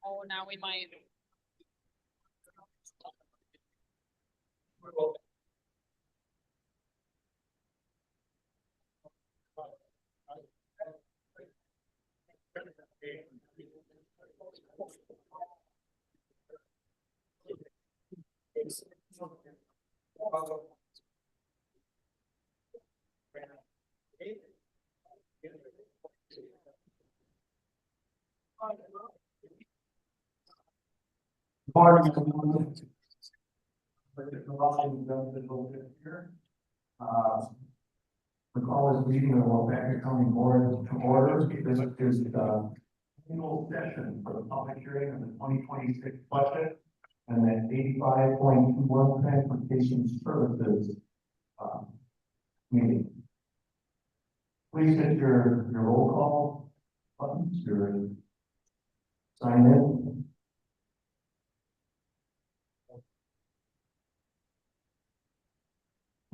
Oh, now we might. Morning, everyone. The call is meeting of the Wabaga County Board to order. This is the annual session for the public hearing of the 2026 budget and the 85.21 transportation services meeting. Please hit your roll call buttons, your sign in.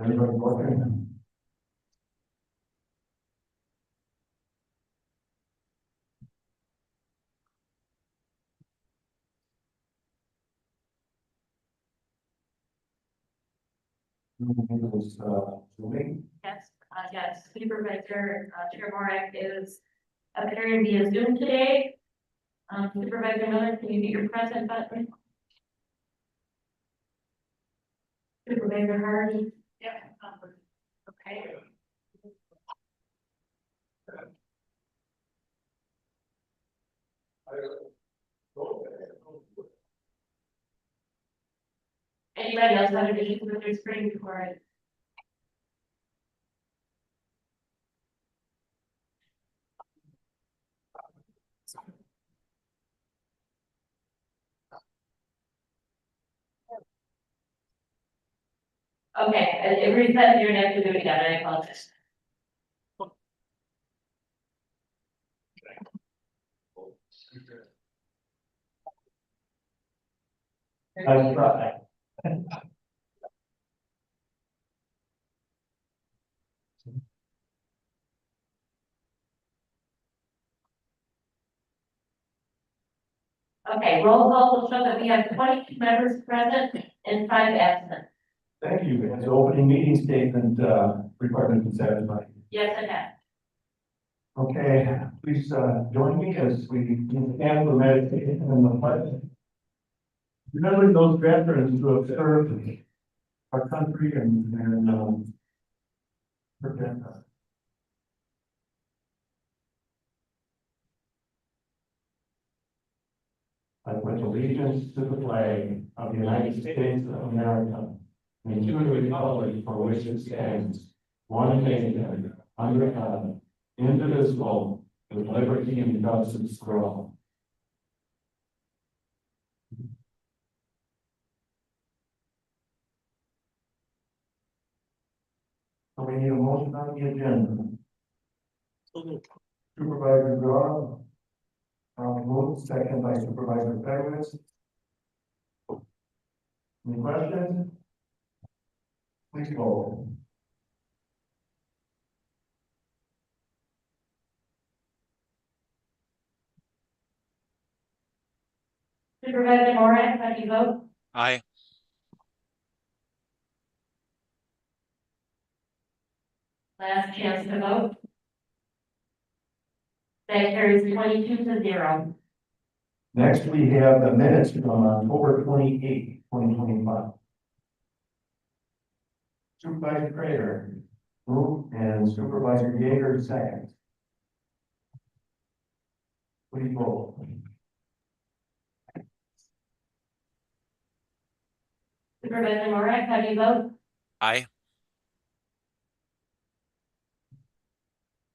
Everybody working? Julie? Yes, Supervisor Chair Morak is appearing via Zoom today. Supervisor Miller, can you get your present button? Supervisor Hardy? Yeah. Okay. Anybody else have any issues with their screen before I? Okay, it resets, you're gonna have to do it again, I apologize. That's right. Okay, roll call will show that we have 22 members present and 5 absent. Thank you. As opening meeting statement, requirement is satisfied. Yes, I have. Okay, please, join me as we stand for meditation and the pledge. Remembering those veterans who have served our country and protect us. I pledge allegiance to the flag of the United States of America and to the republic for which it stands, one nation, under God, indivisible, with liberty and justice for all. So we need a motion on the agenda. Supervisor Draw. Moved, second by Supervisor Fedowitz. Any questions? Please vote. Supervisor Moran, how do you vote? Aye. Last chance to vote. That carries 22-0. Next, we have the minutes from October 28, 2025. Supervisor Prater, move, and Supervisor Yeager, second. Please vote. Supervisor Moran, how do you vote? Aye.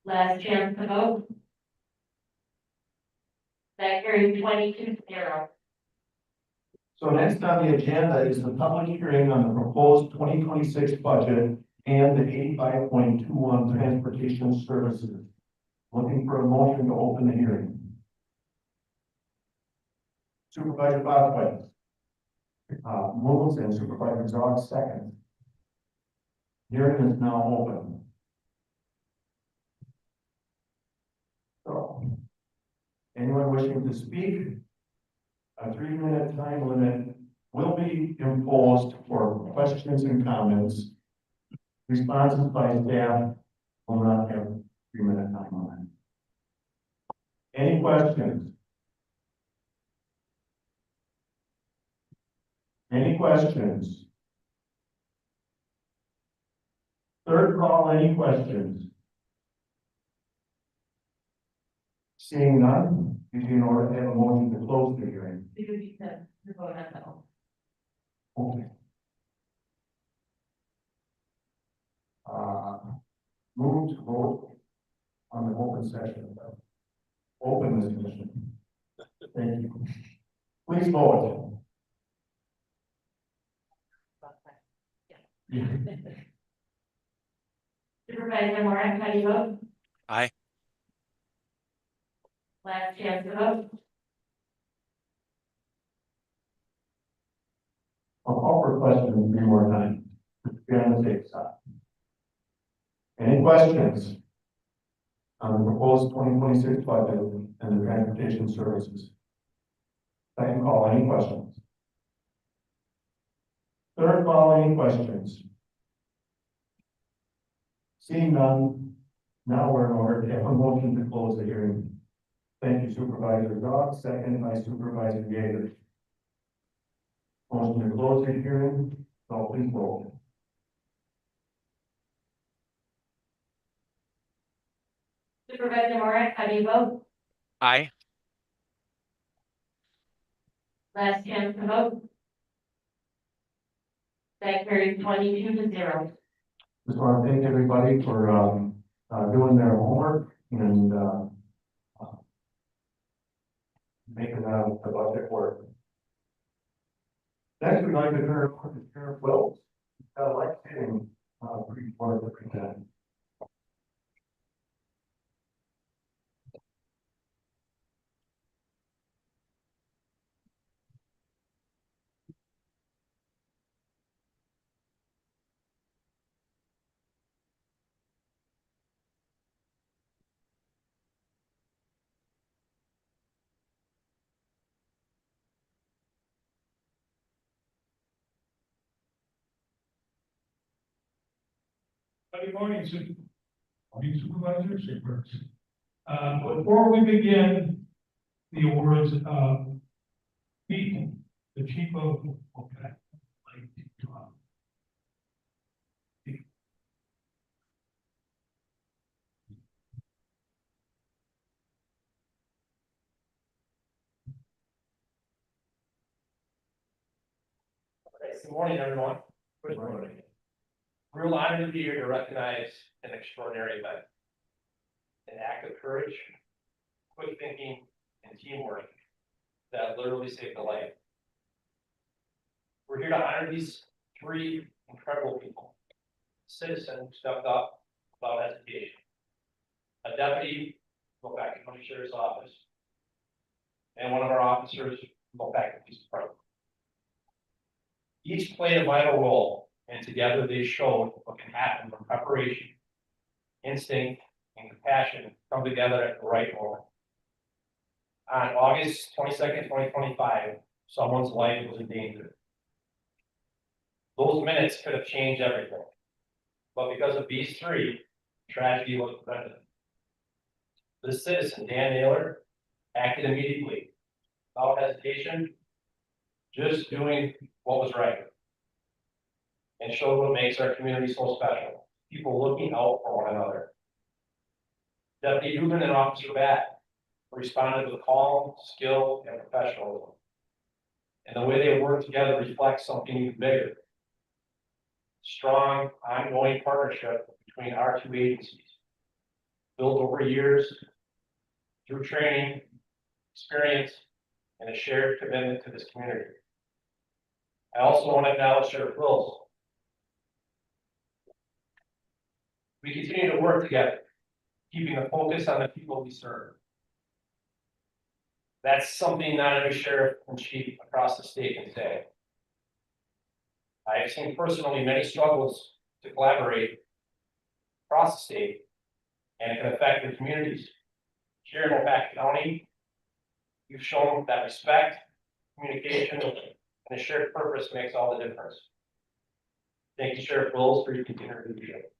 Last chance to vote. That carries 22-0. So next on the agenda is the public hearing on the proposed 2026 budget and the 85.21 transportation services. Looking for a motion to open the hearing. Supervisor Boswell. Moves, and Supervisor Zog, second. Hearing is now open. Anyone wishing to speak? A 3-minute time limit will be imposed for questions and comments. Responses by staff will not have 3-minute time limit. Any questions? Any questions? Third call, any questions? Seeing none, is in order to have a motion to close the hearing. We would need to vote on that. Okay. Move to vote on the open session. Open this session. Thank you. Please vote. Supervisor Moran, how do you vote? Aye. Last chance to vote. I'll call for questions 3 more times. Be on the safe side. Any questions on the proposed 2026 budget and the transportation services? Second call, any questions? Third call, any questions? Seeing none, now we're in order to have a motion to close the hearing. Thank you, Supervisor Dodd, second by Supervisor Yeager. Motion to close the hearing, so please vote. Supervisor Moran, how do you vote? Aye. Last chance to vote. That carries 22-0. Just want to thank everybody for doing their homework and making the budget work. Next, we'd like to turn it over to Sheriff Wills. I'd like to report the present. Good morning, Supervisors. Before we begin the awards, Pete, the chief of, okay. Good morning, everyone. Good morning. Real honor to be here to recognize an extraordinary event. An act of courage, quick thinking, and teamwork that literally saved a life. We're here to honor these 3 incredible people. A citizen who stepped up without hesitation. A deputy who went back to county sheriff's office. And one of our officers who went back to police department. Each played a vital role, and together they showed what can happen when preparation, instinct, and compassion come together at the right moment. On August 22nd, 2025, someone's life was in danger. Those minutes could have changed everything. But because of these 3, tragedy was prevented. The citizen, Dan Naylor, acted immediately, without hesitation, just doing what was right. And showed what makes our community so special. People looking out for one another. Deputy Dubin and Officer Batt responded with calm, skill, and professionalism. And the way they work together reflects something even bigger. Strong, ongoing partnership between our 2 agencies. Built over years through training, experience, and a shared commitment to this community. I also want to acknowledge Sheriff Wills. We continue to work together, keeping the focus on the people we serve. That's something not every sheriff and chief across the state can say. I have seen personally many struggles to collaborate across the state, and it can affect the communities here in Oaxaca County You've shown that respect, communication, and a shared purpose makes all the difference. Thank you, Sheriff Bowles, for your continued leadership.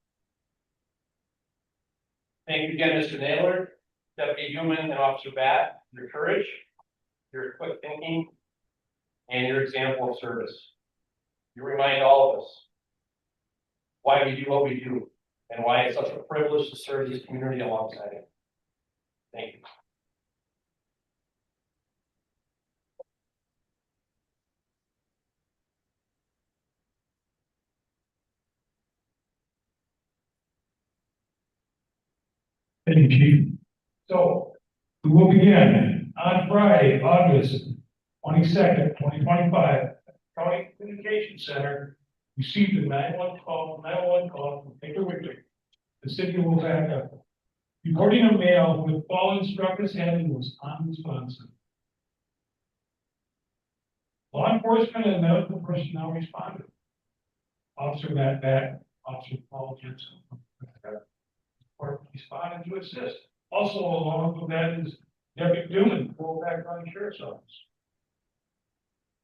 Thank you again, Mr. Naylor, Deputy Human, and Officer Bat, for your courage, your quick thinking, and your example of service. You remind all of us why we do what we do, and why it's such a privilege to serve this community alongside it. Thank you. Thank you, Chief. So we will begin on Friday, August 22nd, 2025. County Communication Center received a 911 call from Baker Wiggly, the city of Louisiana, reporting a male with fallen struck his head and was unresponsive. Law enforcement and medical personnel responded. Officer Matt Back, Officer Paul Jensen, responded to assist. Also along with that is Deputy Newman, Full Background Sheriff's Office.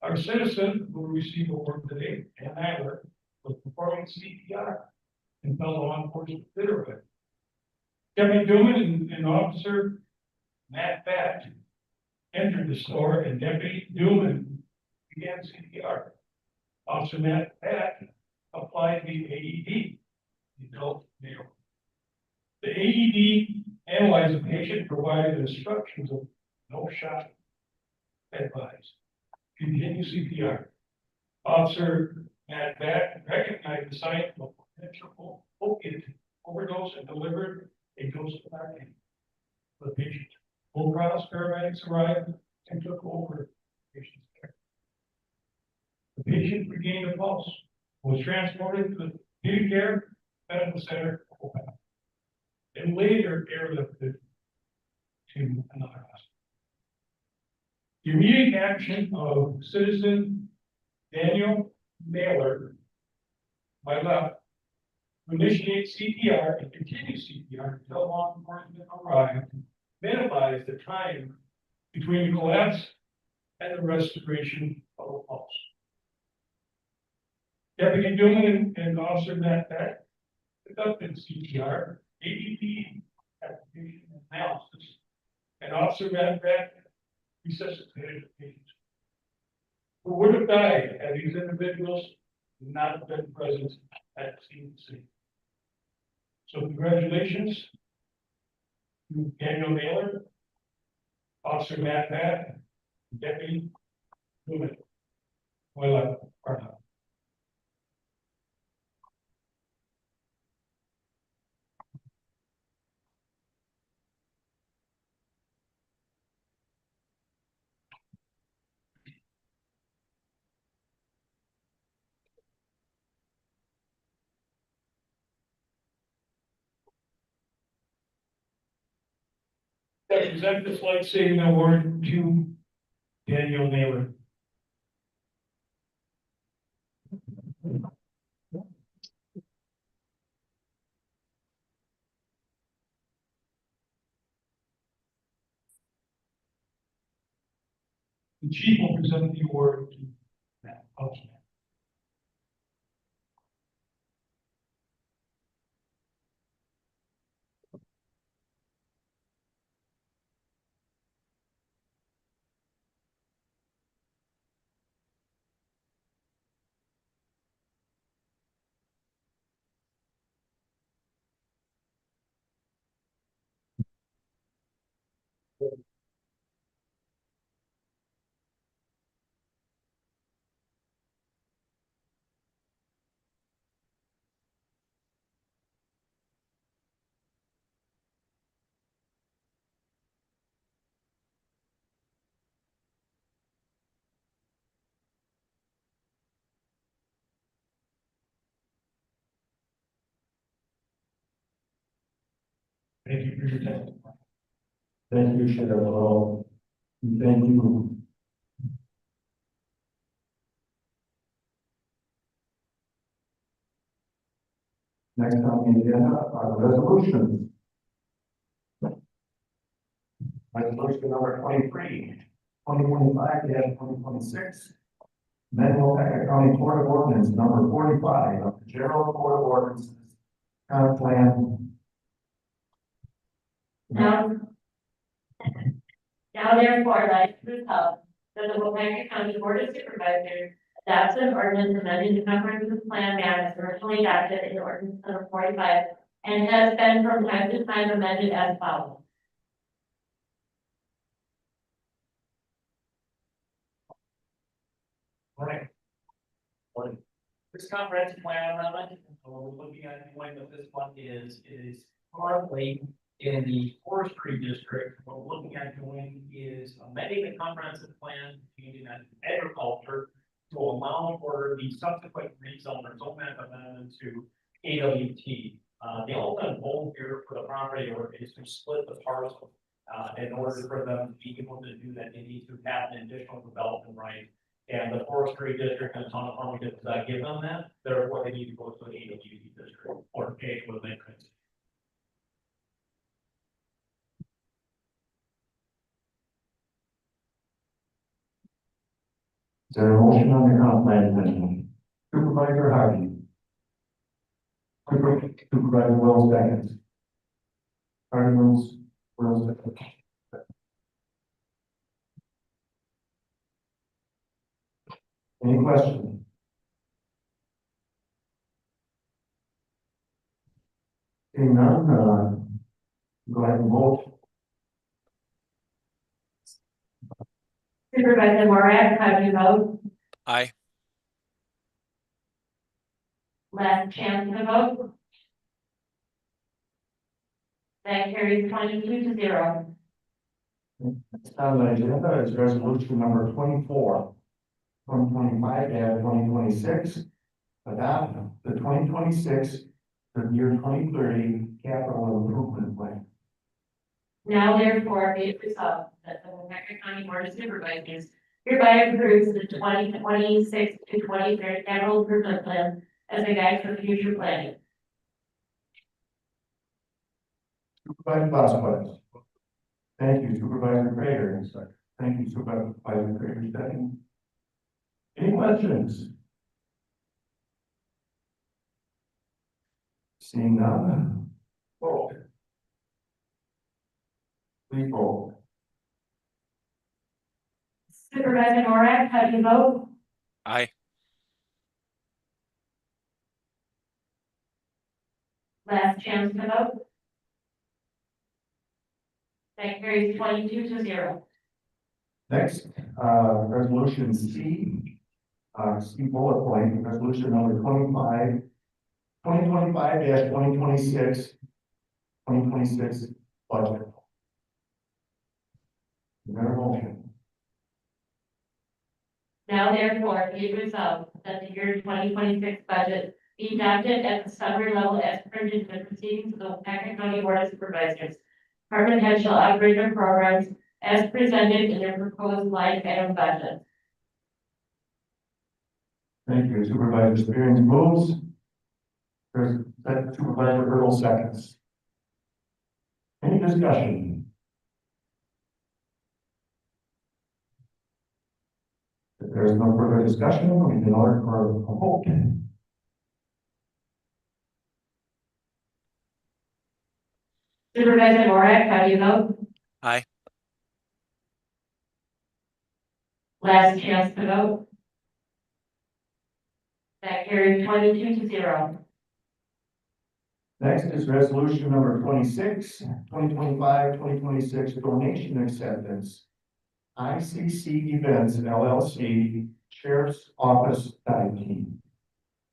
Our citizen who received a award today, Dan Nyler, was performing CPR and fellow law enforcement did it with. Deputy Newman and Officer Matt Back entered the store and Deputy Newman began CPR. Officer Matt Back applied the AED, the adult male. The AED analyzed the patient, provided instructions of no shot advised. Continue CPR. Officer Matt Back recognized the sign of potential opiate overdose and delivered a dose of Narcan for the patient. Full cross paramedics arrived and took over the patient's care. The patient regained a pulse, was transported to the community care medical center, and later airlifted to another hospital. The immediate action of citizen Daniel Naylor, my left, to initiate CPR and continue CPR until law enforcement arrived, minimize the time between the collapse and the restoration of a pulse. Deputy Newman and Officer Matt Beck conducted CPR, AED application and analysis, and Officer Matt Beck resuscitated the patient, who would have died had these individuals not been present at the scene. So congratulations to Daniel Naylor, Officer Matt Beck, Deputy Newman. Well, I present this life-saving award to Daniel Naylor. The chief will present the award to Matt. Thank you for your testimony. Thank you, Sheriff Earl. Thank you. Next on the agenda are the resolutions. Resolution number 23, 2025-2026. Then Wolfpack County Court of Ordinance number 45 of the General Code of Ordinances. Plan. Now therefore, like this help, that the Wilmington County Board of Supervisors adopts an ordinance amending the comprehensive plan as originally adopted in ordinance number 45 and has been from time to time amended as follows. Morning. Morning. This comprehensive plan amendment, we're looking at doing with this one is currently in the forestry district. What we're looking at doing is amending the comprehensive plan, changing that to agriculture to allow for the subsequent rezone or zone map amendment to AWT. The ultimate goal here for the property owner is to split the parcel. In order for them to be able to do that, they need to have an additional development right. And the forestry district and town of Farmington does not give them that, therefore they need to go to the AWT district or pay with entrance. Is there a motion on the comp plan amendment? Supervisor Hardy. Supervisor Wells seconds. Hardy moves, Wells seconds. Any questions? Seeing none, go ahead and vote. Supervisor Morak, how do you vote? Aye. Last chance to vote. That carries 22-0. Next on the agenda is resolution number 24, 2025-2026. Adopt the 2026 to the year 2030 capital improvement plan. Now therefore be it resolved that the Wilmington County Board of Supervisors hereby approves the 2026 to 2030 capital improvement plan as a guide for future planning. Supervisor Vasquez. Thank you, Supervisor Prater. Thank you, Supervisor Prater. Second. Any questions? Seeing none. Vote. Please vote. Supervisor Morak, how do you vote? Aye. Last chance to vote. That carries 22-0. Next, resolution C. C bullet point, resolution number 2025-2026 budget. Is there a motion? Now therefore be it resolved that the year 2026 budget be adopted at the summary level as printed in the proceedings of the Wilmington County Board of Supervisors. Department heads shall operate their programs as presented in their proposed line item budget. Thank you. Supervisor Spearns moves. There's Supervisor Earl seconds. Any discussion? If there's no further discussion, we can order for a vote. Supervisor Morak, how do you vote? Aye. Last chance to vote. That carries 22-0. Next is resolution number 26, 2025-2026 donation acceptance. ICC Events LLC, Sheriff's Office team.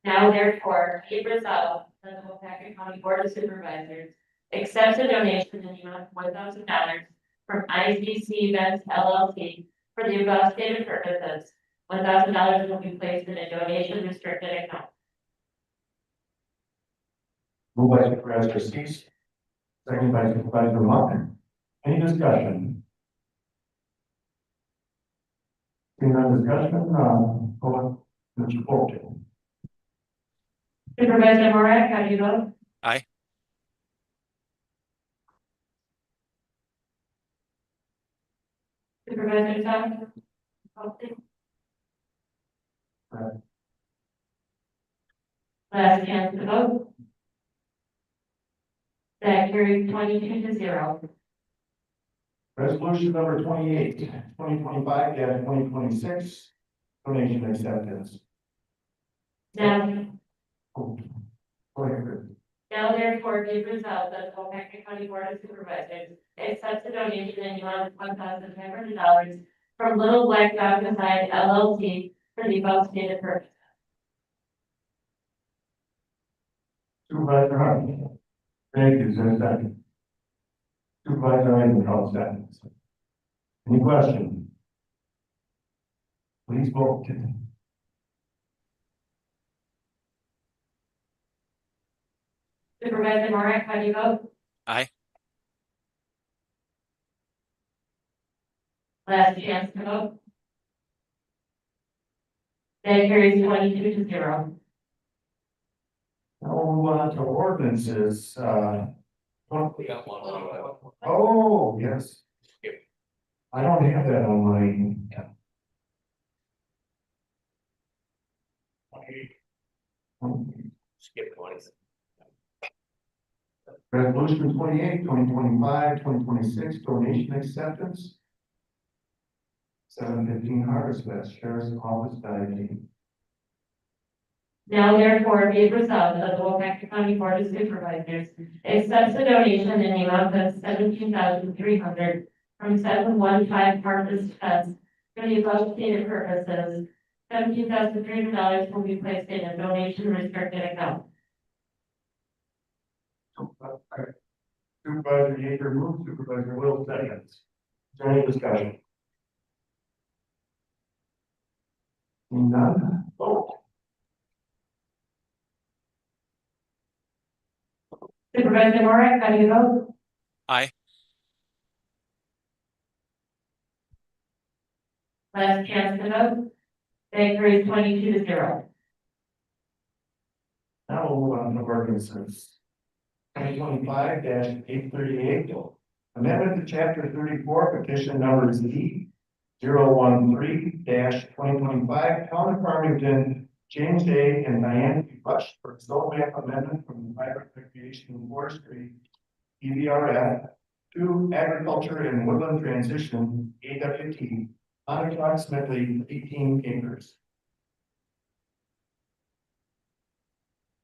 Now therefore be it resolved that the Wilmington County Board of Supervisors accepts a donation in the amount of $1,000 from ICC Events LLC for the above stated purposes. $1,000 will be placed in a donation restricted account. Moved by Supervisor Cease, second by Supervisor Mock. Any discussion? Seeing no discussion, go to Mr. Fulton. Supervisor Morak, how do you vote? Aye. Supervisor Tonneson? Opposite? Aye. Last chance to vote. That carries 22-0. Resolution number 28, 2025 2026, donation acceptance. Now, Oh, go ahead, Chris. now therefore be resolved that the Wolfhampton County Board of Supervisors accepts a donation in the amount of $1,500 from Little Black Dog Design LLC for the above stated purpose. Supervisor Hart. Thank you, is there a second? Supervisor Eisenhower seconds. Any questions? Please vote. Supervisor Morak, how do you vote? Aye. Last chance to vote. That carries 22-0. Now we'll move on to ordinances, We got one. oh, yes. I don't have that on my. Skip 20. Resolution 28, 2025, 2026, donation acceptance. 715 Harvest Fest, Sheriff's Office, Diane. Now therefore be it resolved that the Wolfhampton County Board of Supervisors accepts a donation in the amount of $17,300 from 715 Harvest Fest for the above stated purposes. $17,300 will be placed in a donation restricted account. Supervisor Yeager moves, Supervisor Will seconds. Is there any discussion? Seeing none, vote. Supervisor Morak, how do you vote? Aye. Last chance to vote. That carries 22-0. Now we'll move on to ordinances. 2025-838, amendment to chapter 34, petition number Z 013-2025, Town of Farmington, James A. and Diane B. Bush for zone map amendment from the private recreation and forestry EVRF to agriculture and woodland transition AWT on approximately 18 acres.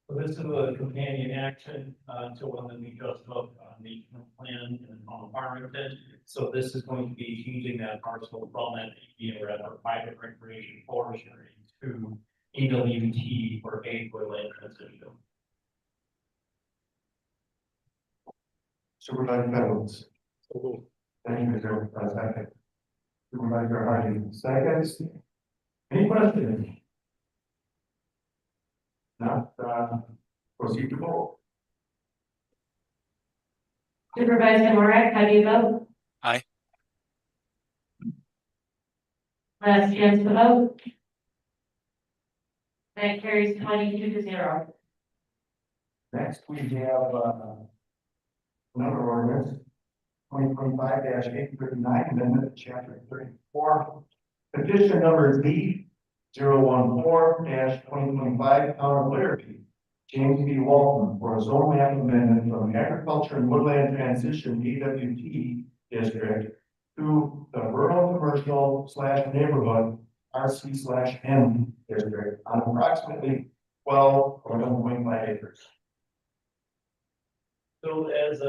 So this is a companion action to one that we just took on the plan in Farmington. So this is going to be changing that parcel from that EVRF or private recreation forestry to AWT or ag woodland transition. Supervisor Reynolds. Thank you, Mr. President. Supervisor Hardy, seconds. Any questions? Not, proceed to vote. Supervisor Morak, how do you vote? Aye. Last chance to vote. That carries 22-0. Next, we have, another ordinance, 2025-839, amendment to chapter 34. Petition number Z 014-2025, Town of Larrabee, James B. Walton, for a zone map amendment from agriculture and woodland transition AWT district to the rural commercial / neighborhood RC/M district on approximately 12 or 1.5 acres. So as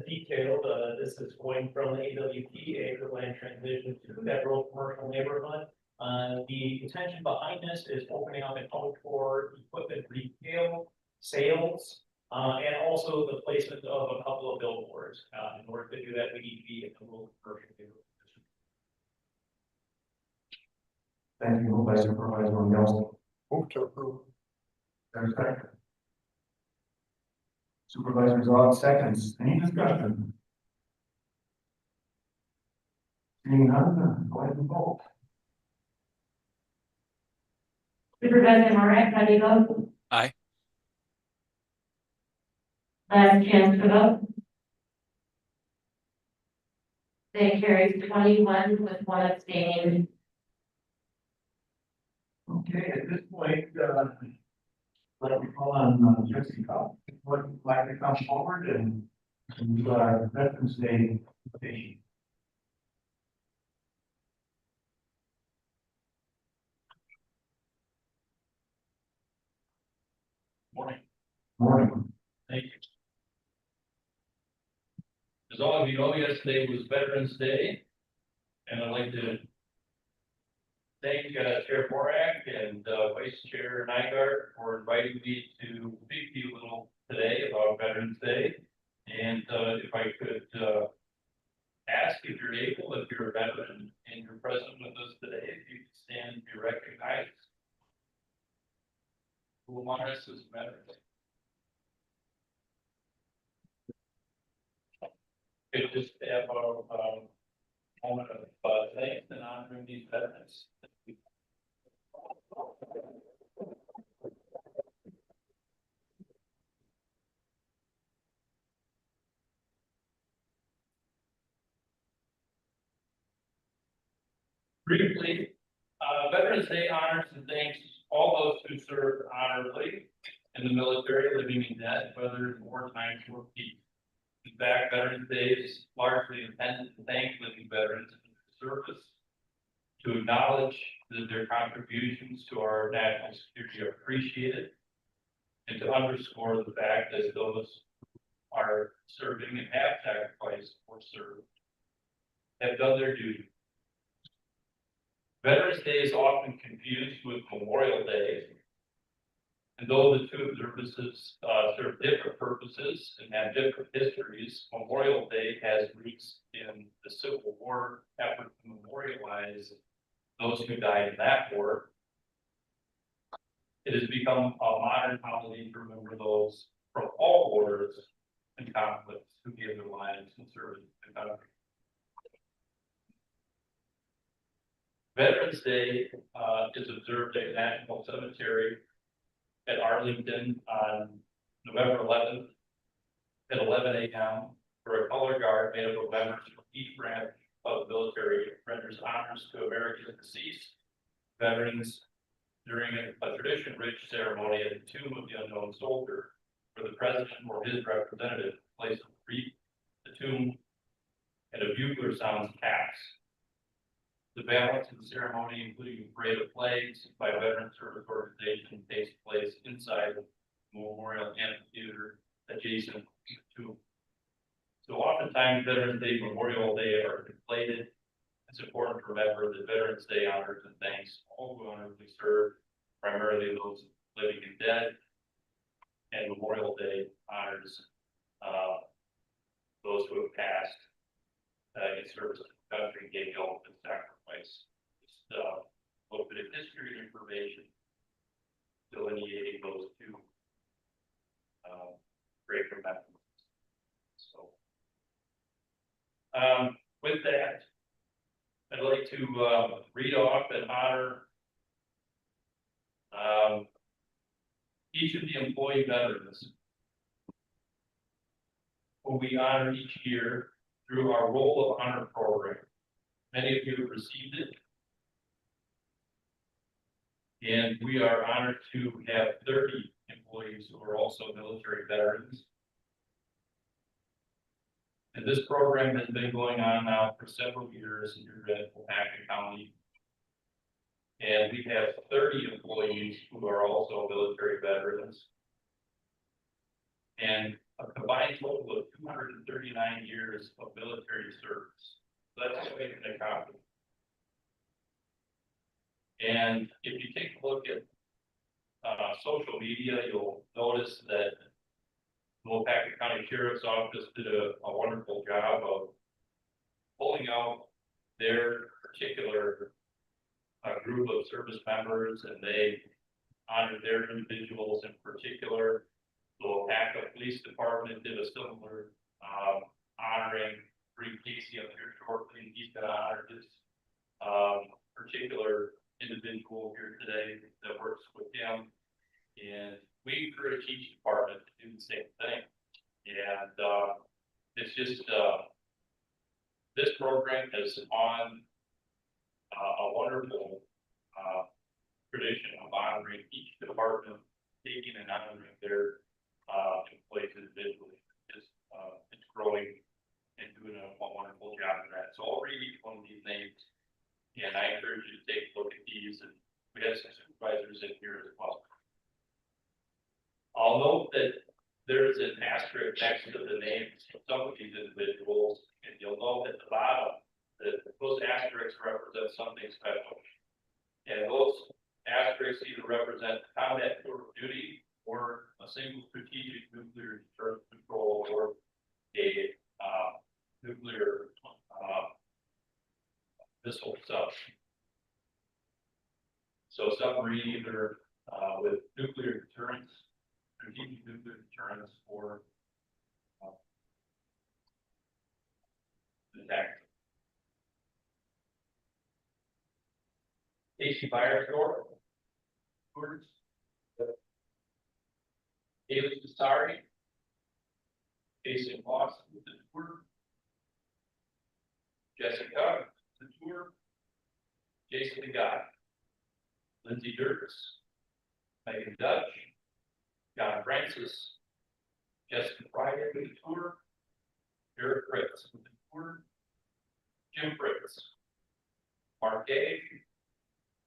detailed, this is going from the AWT ag land transition to that rural commercial neighborhood. The intention behind this is opening up an outdoor equipment retail sales, and also the placement of a couple of billboards. In order to do that, we need to be in the rural commercial neighborhood. Thank you, moved by Supervisor Nelson. Move to approve. There's a second. Supervisor Zog seconds. Any discussion? Seeing none, go ahead and vote. Supervisor Morak, how do you vote? Aye. Last chance to vote. That carries 21 with one abstaining. Okay, at this point, let me call on Trustee Cobb. Would like to come forward and do our Veterans Day invitation. Morning. Morning. Thank you. As all of you know, yesterday was Veterans Day, and I'd like to thank Chair Borak and Vice Chair Nygaard for inviting me to speak to you a little today about Veterans Day. And if I could ask if you're able, if you're a veteran and you're present with us today, if you could stand and be recognized. Who among us is a veteran? Could just have a moment of thanks and honoring these veterans. Briefly, Veterans Day honors and thanks all those who served honorably in the military, living in debt, whether in wartime or peace. In fact, Veterans Day is largely intended to thank living veterans for their service, to acknowledge that their contributions to our national security are appreciated, and to underscore the fact that those who are serving and have sacrificed or served have done their duty. Veterans Day is often confused with Memorial Day. And though the two observances serve different purposes and have different histories, Memorial Day has roots in the Civil War effort to memorialize those who died in that war. It has become a modern holiday to remember those from all wars and conflicts who gave their lives in service to the country. Veterans Day is observed at National Cemetery at Arlington on November 11th at 11 a.m. for a color guard made up of members from each branch of the military renders honors to American deceased veterans during a tradition-rich ceremony at the tomb of the unknown soldier, where the president or his representative places a wreath at the tomb and a bugler sounds taps. The balance of the ceremony, including a parade of flags by a veteran service organization, takes place inside the Memorial Amphitheater adjacent to the tomb. So oftentimes Veterans Day, Memorial Day are conflated. It's important to remember that Veterans Day honors and thanks all who honorably served, primarily those living and dead, and Memorial Day honors those who have passed in service to the country, gave the ultimate sacrifice. Just a little bit of history and information delineating those two great remembrance. So, with that, I'd like to read off and honor each of the employee veterans who we honor each year through our Roll of Honor program. Many of you have received it. And we are honored to have 30 employees who are also military veterans. And this program has been going on now for several years here at Waupaca County. And we have 30 employees who are also military veterans. And a combined total of 239 years of military service. So that's quite an accomplishment. And if you take a look at social media, you'll notice that the Waupaca County Sheriff's Office did a wonderful job of pulling out their particular group of service members, and they honored their individuals in particular. The Waupaca Police Department did a similar honoring. Bring Casey up here shortly. He's going to honor this particular individual here today that works with him. And we encourage each department to do the same thing. And it's just this program is on a wonderful tradition of honoring each department, taking and honoring their employees individually. It's growing and doing a wonderful job of that. So I'll read each one of these names, and I encourage you to take a look at these, and we have some supervisors in here as well. I'll note that there is an asterisk next to the names of some of these individuals, and you'll note at the bottom that those asterisks represent something special. And those asterisks either represent combat tour of duty or a single strategic nuclear deterrent control or a nuclear missile sub. So submarine either with nuclear deterrence, strategic nuclear deterrence, or attack. AC Fire Door. Haley Sorry. Jason Lawson with the tour. Jessica, the tour. Jason DeGuy. Lindsay Dirks. Megan Dutch. John Francis. Jessica Fryer with the tour. Eric Fritz with the tour. Jim Fritz. Mark Gay.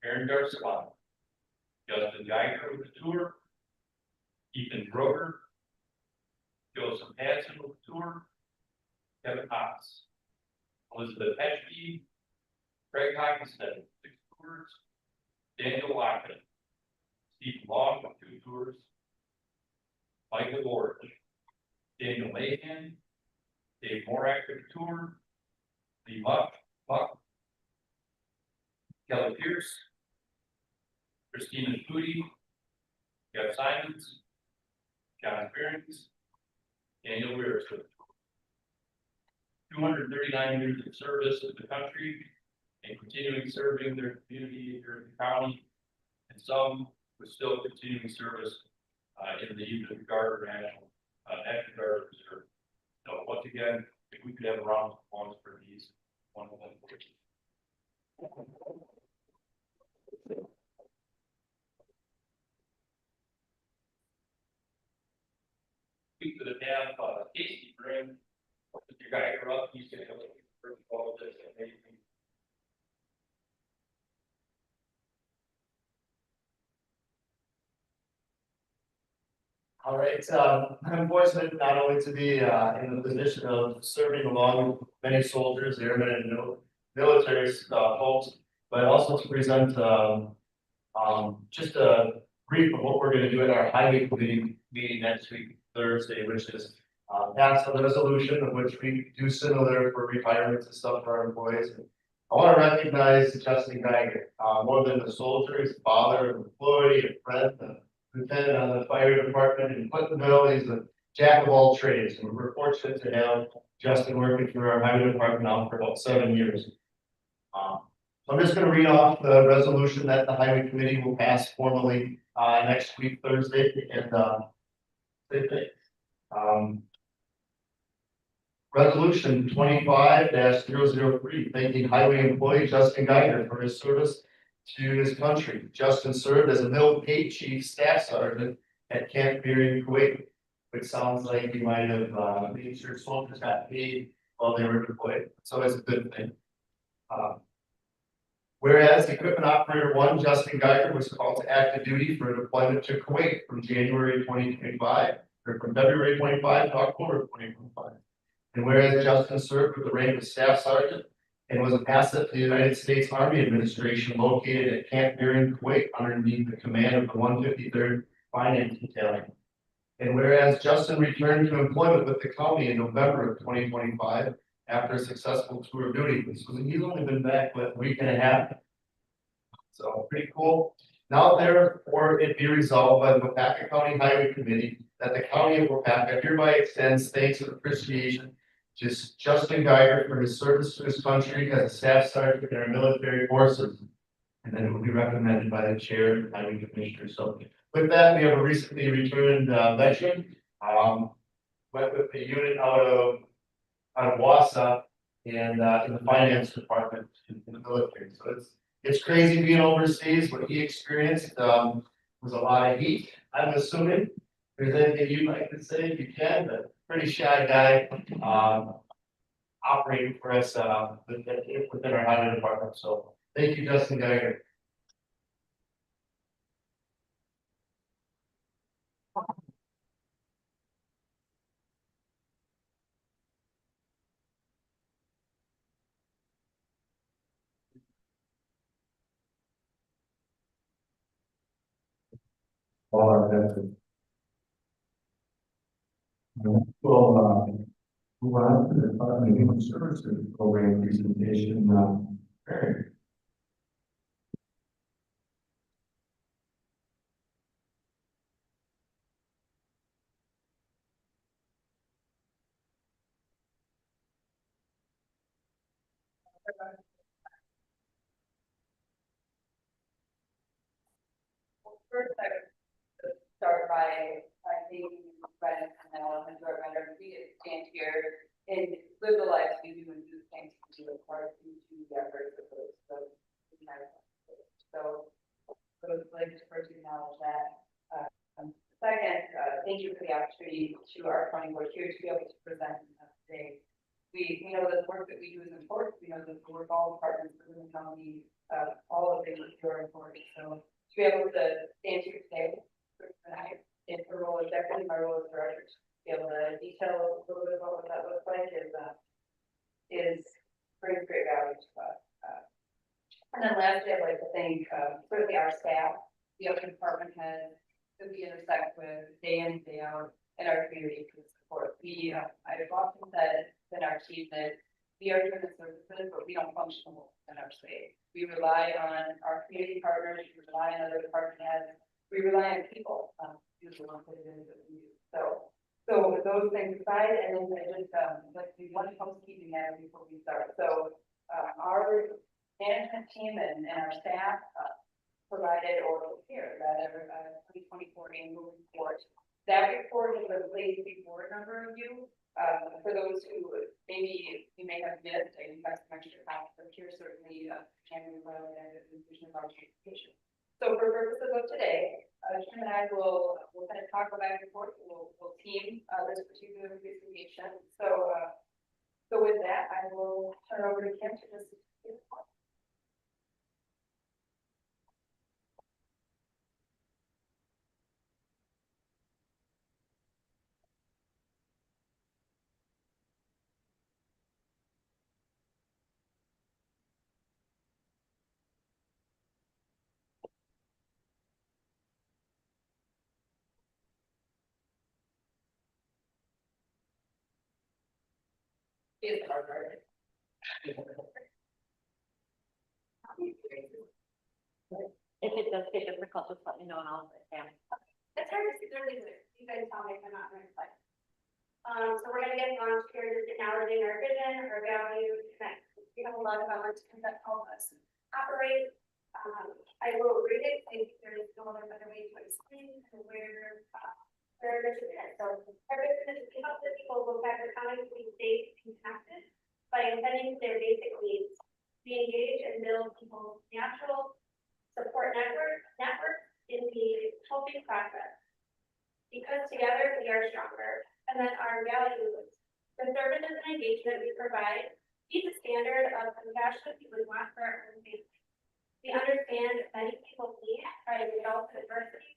Aaron Garcelon. Justin Geiger with the tour. Ethan Grover. Joseph Hansen with the tour. Kevin Haas. Elizabeth Heshke. Craig Hockenstead, 6 tours. Daniel Lockett. Steve Long with 2 tours. Michael Borge. Daniel Mahan. Dave Morak with the tour. Lee Muck. Kelly Pierce. Christina Foodie. Jeff Simons. John Ferens. Daniel Weirs with 239 years of service to the country and continuing serving their community here in the county, and some with still continuing service in the Union Guard or National Guard Reserve. So once again, if we could have a round of applause for these wonderful employees. We could have Casey bring your guy up. He's going to have first of all this amazing. All right, I'm fortunate not only to be in the position of serving along with many soldiers, airmen, and military folks, but also to present just a brief of what we're going to do at our highway committee meeting next week, Thursday, which is pass a resolution of which we do similar for retirements and stuff for our employees. I want to recognize Justin Geiger, more than a soldier, he's a father, an employee, a friend, a lieutenant on the fire department in Clintonville. He's a jack of all trades, and we're fortunate to have Justin working for our highway department now for about 7 years. So I'm just going to read off the resolution that the highway committee will pass formally next week, Thursday, and Resolution 25-003, thanking highway employee Justin Geiger for his service to his country. Justin served as a middle paid chief staff sergeant at Camp Beering, Kuwait, which sounds like he might have made sure soldiers got paid while they were deployed. So it's a good thing. Whereas Equipment Operator 1, Justin Geiger, was called to active duty for deployment to Kuwait from January 2025, or from February 25 to October 2025. And whereas Justin served with the rank of Staff Sergeant and was an asset to the United States Army Administration located at Camp Beering, Kuwait, underneath the command of the 153rd Finance Battalion. And whereas Justin returned to employment with the county in November of 2025 after a successful tour of duty. So he's only been back for a week and a half. So pretty cool. Now therefore it be resolved by the Wapaka County Highway Committee that the County of Wapaka hereby extends thanks and appreciation to Justin Geiger for his service to his country as a staff sergeant in our military forces. And then it will be recommended by the chair and highway commissioner. So with that, we have a recently returned veteran. Went with the unit out of Wausau, and in the finance department in the military. So it's crazy being overseas. What he experienced was a lot of heat. I'm assuming. If there's anything you'd like to say, you can, but pretty shy guy, operating for us, within our highway department. So thank you, Justin Geiger. All our veterans. Well, move on to the Department of Human Services program presentation, Barry. First, I would start by thanking Brennan and Ellen and our veterans. We get to stand here and live the lives we do and do things to do as part of the efforts of those. So those like to first acknowledge that. Second, thank you for the opportunity to our planning board here to be able to present today. We know that the work that we do is important. We know that the work all departments within the county, all of the things are important. So to be able to stand here today, in her role as deputy, my role as director, to be able to detail a little bit about what that looks like is brings great value to us. And then lastly, I'd like to thank certainly our staff, the other department heads that we intersect with day in, day out in our community for the support. I've often said in our team that we are doing the services, but we don't function in our space. We rely on our community partners, we rely on other department heads, we rely on people, usually one that it is that we do. So with those things aside, and then I just like to do one housekeeping matter before we start. So our management team and our staff provided or prepared rather 2024 annual report. That report is a place before a number of you. For those who maybe you may have missed, I have some extra copies of here, certainly can provide that inclusion of our transportation. So for purposes of today, Kim and I will kind of talk back and forth. We'll team this particular presentation. So with that, I will turn over to Kim to just give a talk. It's hard, right? If it does get difficult, just let me know and I'll sit down. It's hard to see really good. You guys tell me if I'm not in the right place. So we're gonna get launched here, just acknowledging our vision, our values, and we have a lot of elements that help us operate. I will read it, I think there is no other better way to explain where it is. So our vision is to help the people of Packer County to be safe and connected by attending to their basic needs. We engage and build people's natural support network in the helping process. Because together we are stronger. And then our values, the services and engagement we provide meet the standard of compassion we would want for our own families. We understand many people need try to resolve the adversity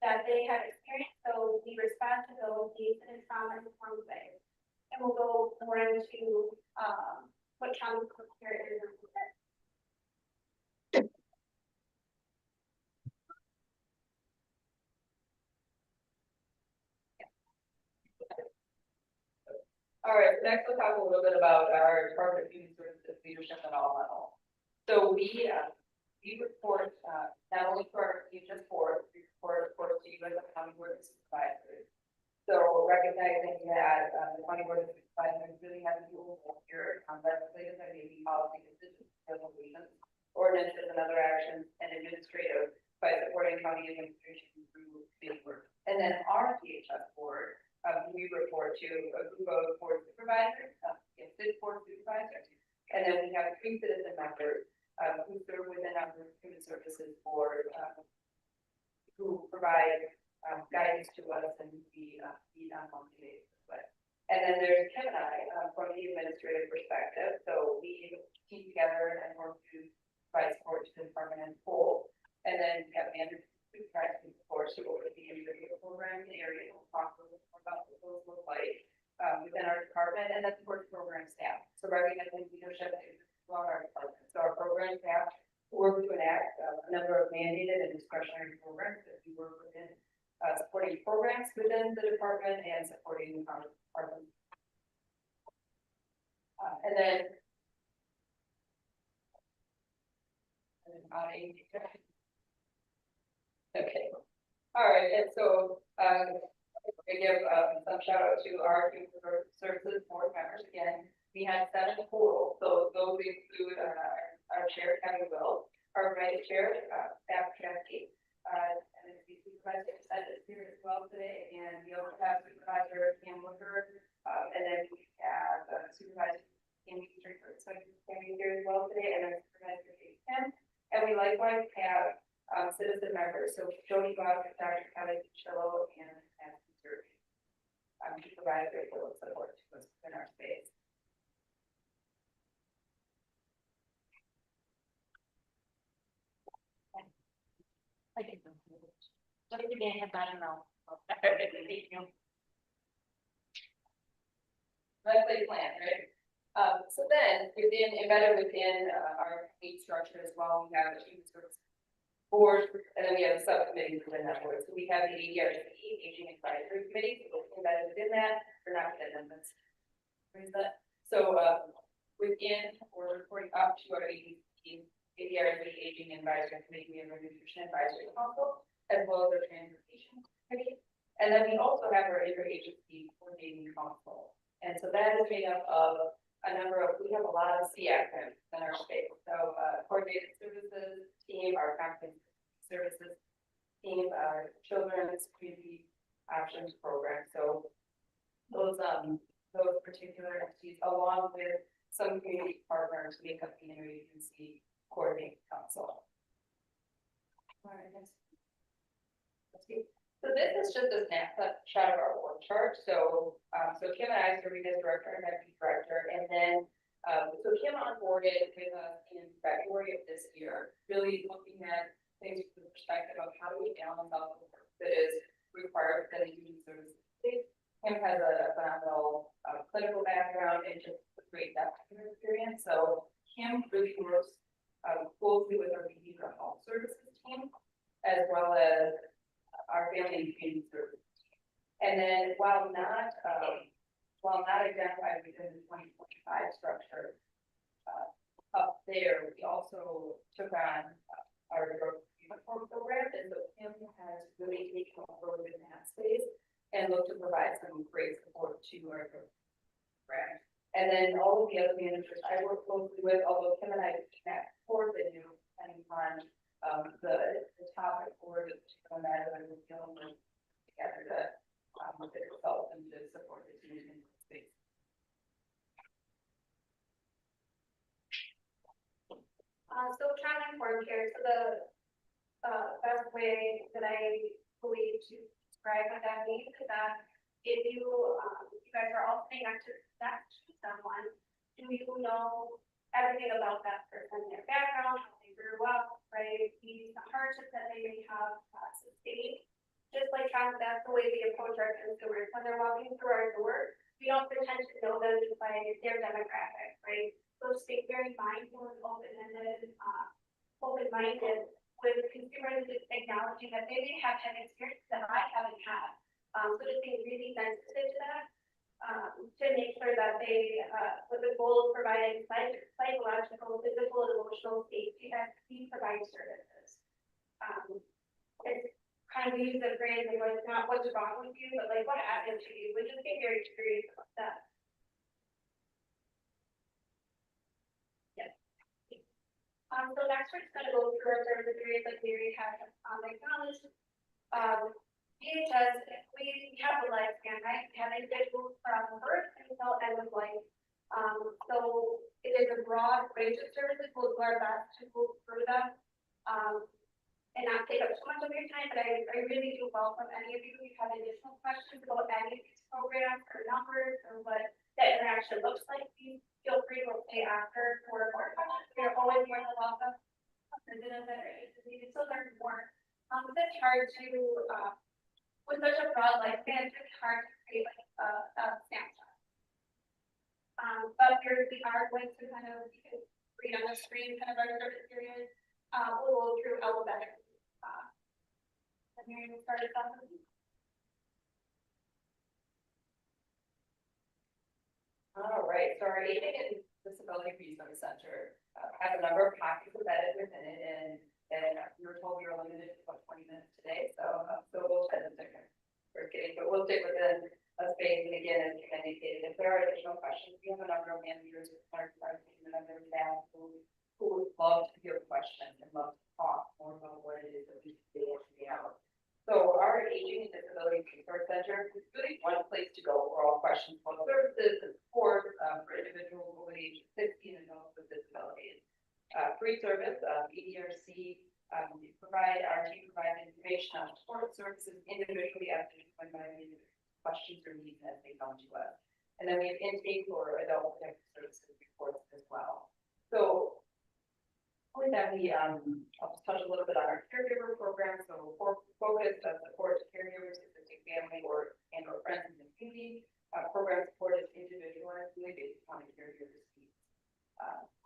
that they have experienced, so we respond to those needs in a trauma-informed way. And we'll go more into what trauma care is. All right, next we'll talk a little bit about our Department of Human Services leadership at all level. So we report not only to our Region 4, we report of course to you as a county board of supervisors. So recognizing that the county board of supervisors really has a dual role here, legislative and maybe policy decisions, resolutions, ordinances, and other actions, and administrative by supporting county administration through field work. And then our DHS board. We report to a group of board supervisors, board supervisors have 3 citizen members, who serve within our human services board, who provide, guidance to us and we, meet on monthly basis. But, and then there's Kim and I, from the administrative perspective, so we team together and work to provide support to the department as a whole. And then we have managers who try to support to over the individual program in the area, we'll talk a little more about what those look like, within our department, and then support program staff. So recognizing leadership is along our department. So our program staff work to enact a number of mandated and discretionary programs that we work within, supporting programs within the department and supporting our department. And then okay, all right, and so, I give, some shout out to our human services board members. Again, we had 7 total, so those include, our chair, Kevin Will, our vice chair, Staff Chasky, and the supervisor is here as well today, and we also have supervisor Cam Looker, and then we have, supervisor Amy Strickland, so Amy here as well today, and then supervisor Kim, and we likewise have, citizen members, so Jody Bob, Dr. Kelly Chillo, and to provide a great deal of support to us in our space. I can go. What did you have? I don't know. Thank you. Monthly plan, right? So then embedded within our lead structure as well, we have a human services board, and then we have a subcommittee within that board. So we have the ADRC, Aging Advisory Committee, so embedded within that, or not within them, so within, we're reporting up to our ADRC, Aging Advisory Committee, we have a Nutrition Advisory Council, as well as our Transportation Committee. And then we also have our interagency coordinating council. And so that is made up of a number of, we have a lot of C acronyms in our space. So coordinated services team, our comprehensive services team, our children's community options program. So those particular entities, along with some community partners, make up the interagency coordinating council. All right, let's see. So this is just a snapshot of our org chart. So Kim and I serve as director and deputy director, and then so Kim onboarded with us in February of this year, really looking at things from the perspective of how do we balance out the work that is required for the human services space. Kim has a phenomenal clinical background and just a great depth of experience. So Kim really works closely with our behavioral health services team, as well as our family and community services team. And then while not identified within the 2025 structure, up there, we also took on our growth program, and so Kim has really taken over within that space and looked to provide some great support to our growth program. And then all of the other managers I work closely with, although Kim and I connect for the new depending on the topic or the particular matter that we're dealing with together to look at results and to support the team in this space. So trying to inform here, so the best way that I believe to describe what that means is that if you guys are all sitting next to someone, do you know everything about that person, their background, how they grew up, right? The hardships that they may have sustained. Just like that's the way we approach our consumers. When they're walking through our door, we don't pretend to know them just by their demographic, right? So stay very mindful and open-ended, open-minded with consumers, just acknowledging that they may have had experiences that I haven't had. So just being really sensitive to that, to make sure that they, with the goal of providing psychological, physical, and emotional safety, that we provide services. It's kind of use the phrase like, it's not what's wrong with you, but like what happened to you. We just get very curious about that. So next we're just going to go through our service areas like we already have acknowledged. DHS, we have a lifespan, right? We have individuals from birth until end of life. So it is a broad range of services, we'll do our best to go through them. And not take up too much of your time, but I really do welcome any of you who have additional questions about any of these programs or numbers or what that interaction looks like. Please feel free to stay after for more questions. We are always more than welcome. President that are interested to learn more. It's hard to, with such a broad lifespan, it's hard to create like a snapshot. But we are going to kind of, you can read on the screen kind of our service period. We'll go through alphabetically. And Mary will start us off. All right, so our Aging and Disability Resource Center has a number of pockets embedded within it, and we were told we were limited to about 20 minutes today, so we'll try to stick. We're kidding, but we'll stick within a space. And again, as you indicated, if there are additional questions, we have a number of managers with our team and other staff who would love to hear questions and love to talk more about what it is that we do out. So our Aging and Disability Resource Center is really one place to go for all questions about services and support for individuals over the age of 60 and adults with disabilities. Free service, EDRC, our team provides information on support services individually as determined by the questions or needs as they come to us. And then we have intake for adult protective services reports as well. So with that, I'll just touch a little bit on our caregiver program. So focused on support to caregivers, assisting family or friends in the community. Program support is individualized based upon the caregiver's needs.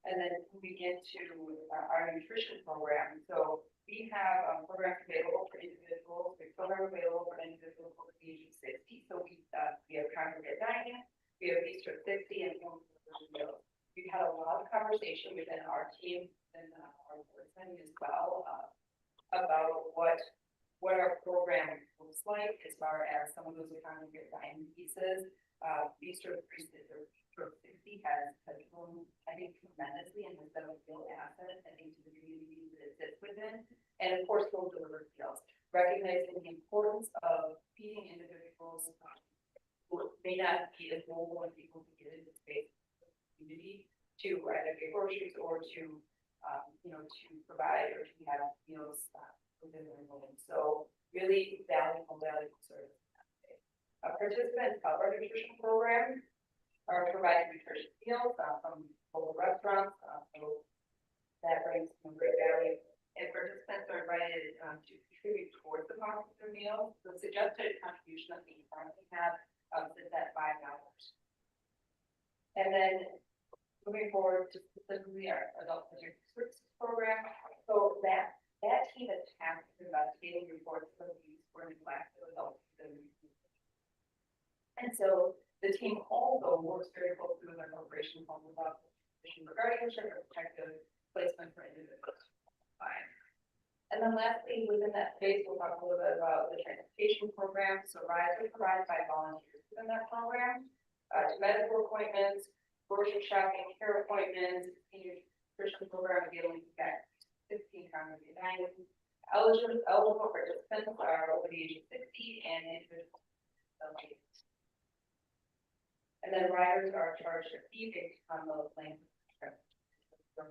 And then moving into our nutrition program. So we have programs available for individuals. We have programs available for individuals over the age of 60. So we have congregate dining, we have Easter 60, and home meals. We've had a lot of conversation within our team and our board setting as well about what our program looks like as far as some of those congregate dining pieces. Easter 60 has grown, I think, tremendously and has been a real asset, I think, to the communities that it sits within. And of course, home delivered meals, recognizing the importance of feeding individuals who may not be as mobile and people who get into space in the community to either get groceries or to provide or to have meals within their home. So really valuable service. Participants of our nutrition program are providing nutritious meals from local restaurants, so that brings some great value. And participants are invited to contribute towards the cost of their meals. The suggested contribution that we currently have is at $5. And then moving forward to specifically our adult protective services program, so that team is tasked with investigating reports of abuse or neglect of adults. And so the team also works very closely with our corporation home about guardianship or protective placement for individuals. And then lastly, within that space, we'll talk a little bit about the transportation program. So rides are provided by volunteers within that program to medical appointments, grocery shopping, care appointments, senior nutrition program, dealing with 15 congregate dining. Eligible participants are over the age of 60 and individuals. And then riders are charged a fee based on the length of trip for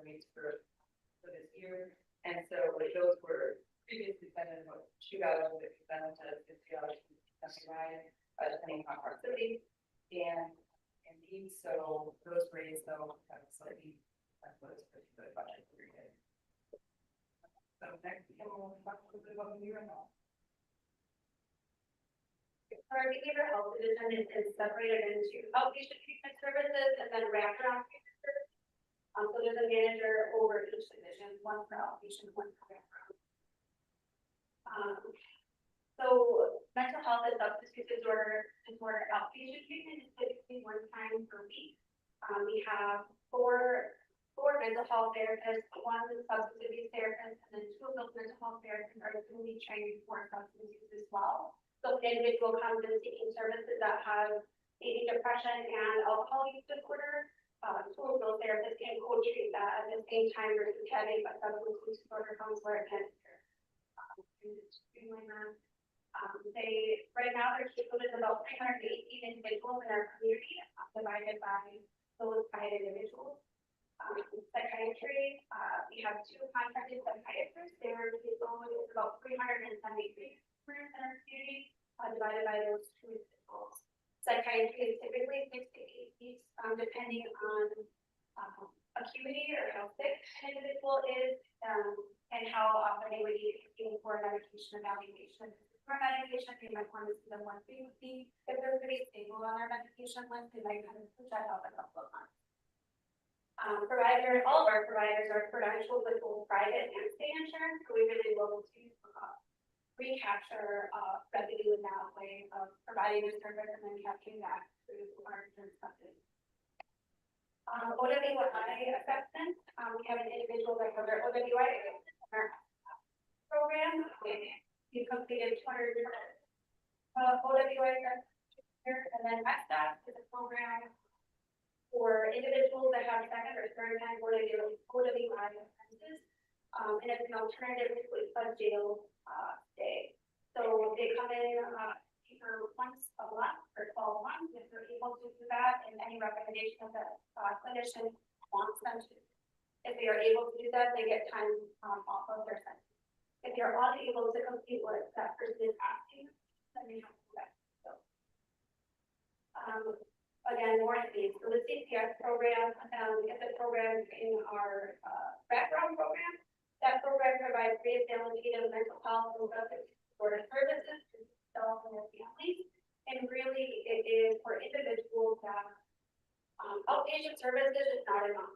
this year. And so those were previously spent at about $2.50 to $50 per ride, depending on proximity. And these, so those rates though have slightly was pretty good budget period. So next we will talk a little bit about the year and all. Our behavioral health division is separated into outpatient treatment services and then wraparound treatment services. So there's a manager over each division, one for outpatient, one for wraparound. So mental health and substance use disorder outpatient treatment is typically 1 time per week. We have four mental health therapists, 1 substance abuse therapist, and then 2 of those mental health therapists are going to be trained for substance use as well. So if an individual comes in seeking services that have maybe depression and alcohol use disorder, 2 of those therapists can co-treat that at the same time versus having a substance use disorder counselor administer. Right now their caseload is about 318 individuals in our community, divided by those 5 individuals. Psychiatry, we have 2 contracted psychiatrists. Their caseload is about 373 students in our community, divided by those 2 individuals. Psychiatry is typically 6 to 8 weeks, depending on acuity or how sick an individual is, and how often they would be taking for medication evaluation. For medication, they might want to see them once weekly. If they're pretty stable on their medication list, they might kind of push that out a couple of months. All of our providers are credentialed with both private and state insurance, so we really look to recapture revenue in that way of providing the service and then capturing that through our insurance company. OWI assessment, we have an individual that has our OWI program. We completed 200 OWI and then SDOT is a program for individuals that have second or third time OWI offenses. And it's an alternative to a jail stay. So they come in either once a month or 12 months if they're able to do that, and any recommendation that clinician wants them to. If they are able to do that, they get time off of their sentence. If you're unable to complete what that person is asking, then they have to do that. So, again, more of these. So the CCS program, is a program in our background program. That program provides rehabilitative mental health and substance disorder services to themselves and their families. And really, it is for individuals that outpatient services is not enough.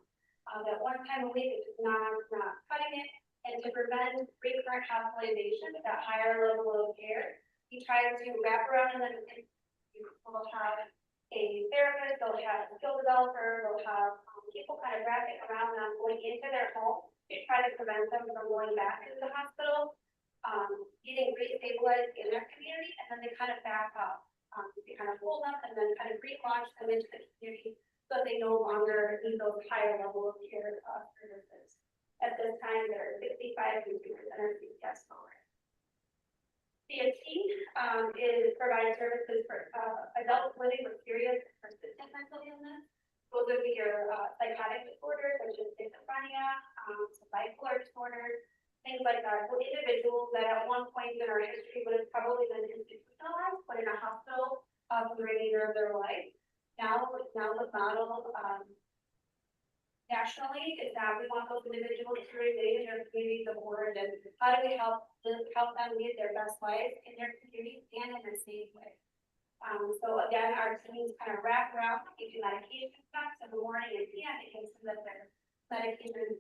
That one time a week is not cutting it. And to prevent recurrent hospitalization, that higher level of care, we try to wrap around and then we'll have a therapist, they'll have a skill developer, they'll have people kind of wrapping around them going into their home to try to prevent them from going back into the hospital, getting re-stabilized in their community, and then they kind of back up. They kind of hold them and then kind of relaunch them into the community so they no longer need those higher level of care services. At this time, there are 65 consumers in our CCS program. CST is providing services for adults living with serious persistent mental illness. Those would be your psychotic disorders such as schizophrenia, bipolar disorders, things like that. So individuals that at one point in our history would have probably been institutionalized, but in a hospital for the remainder of their life. Now the model nationally is that we want those individuals to remain in their communities of origin. How do we help them lead their best lives in their communities and in a safe way? So again, our teams kind of wrap around, give you medication stocks in the morning and PM, it gives them that their medication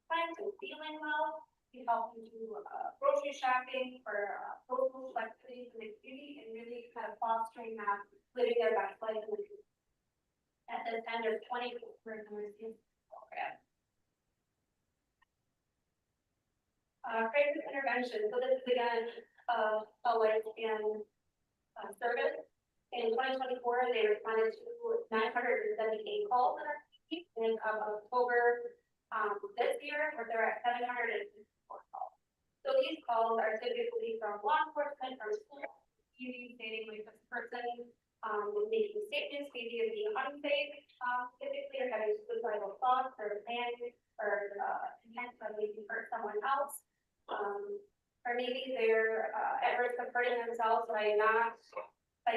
plans and feeling well. We help them do grocery shopping for social activities in the community and really kind of fostering that, living their best life in the community. At the end of 20 program. Crisis intervention. So this is again a life and service. In 2024, they responded to 978 calls in our community. In October this year, they're at 764 calls. So these calls are typically from law enforcement, from school, community, stating like this person making statements, maybe of being unsafe, typically or having suicidal thoughts or planning or intent of maybe hurt someone else. Or maybe they're at risk of hurting themselves by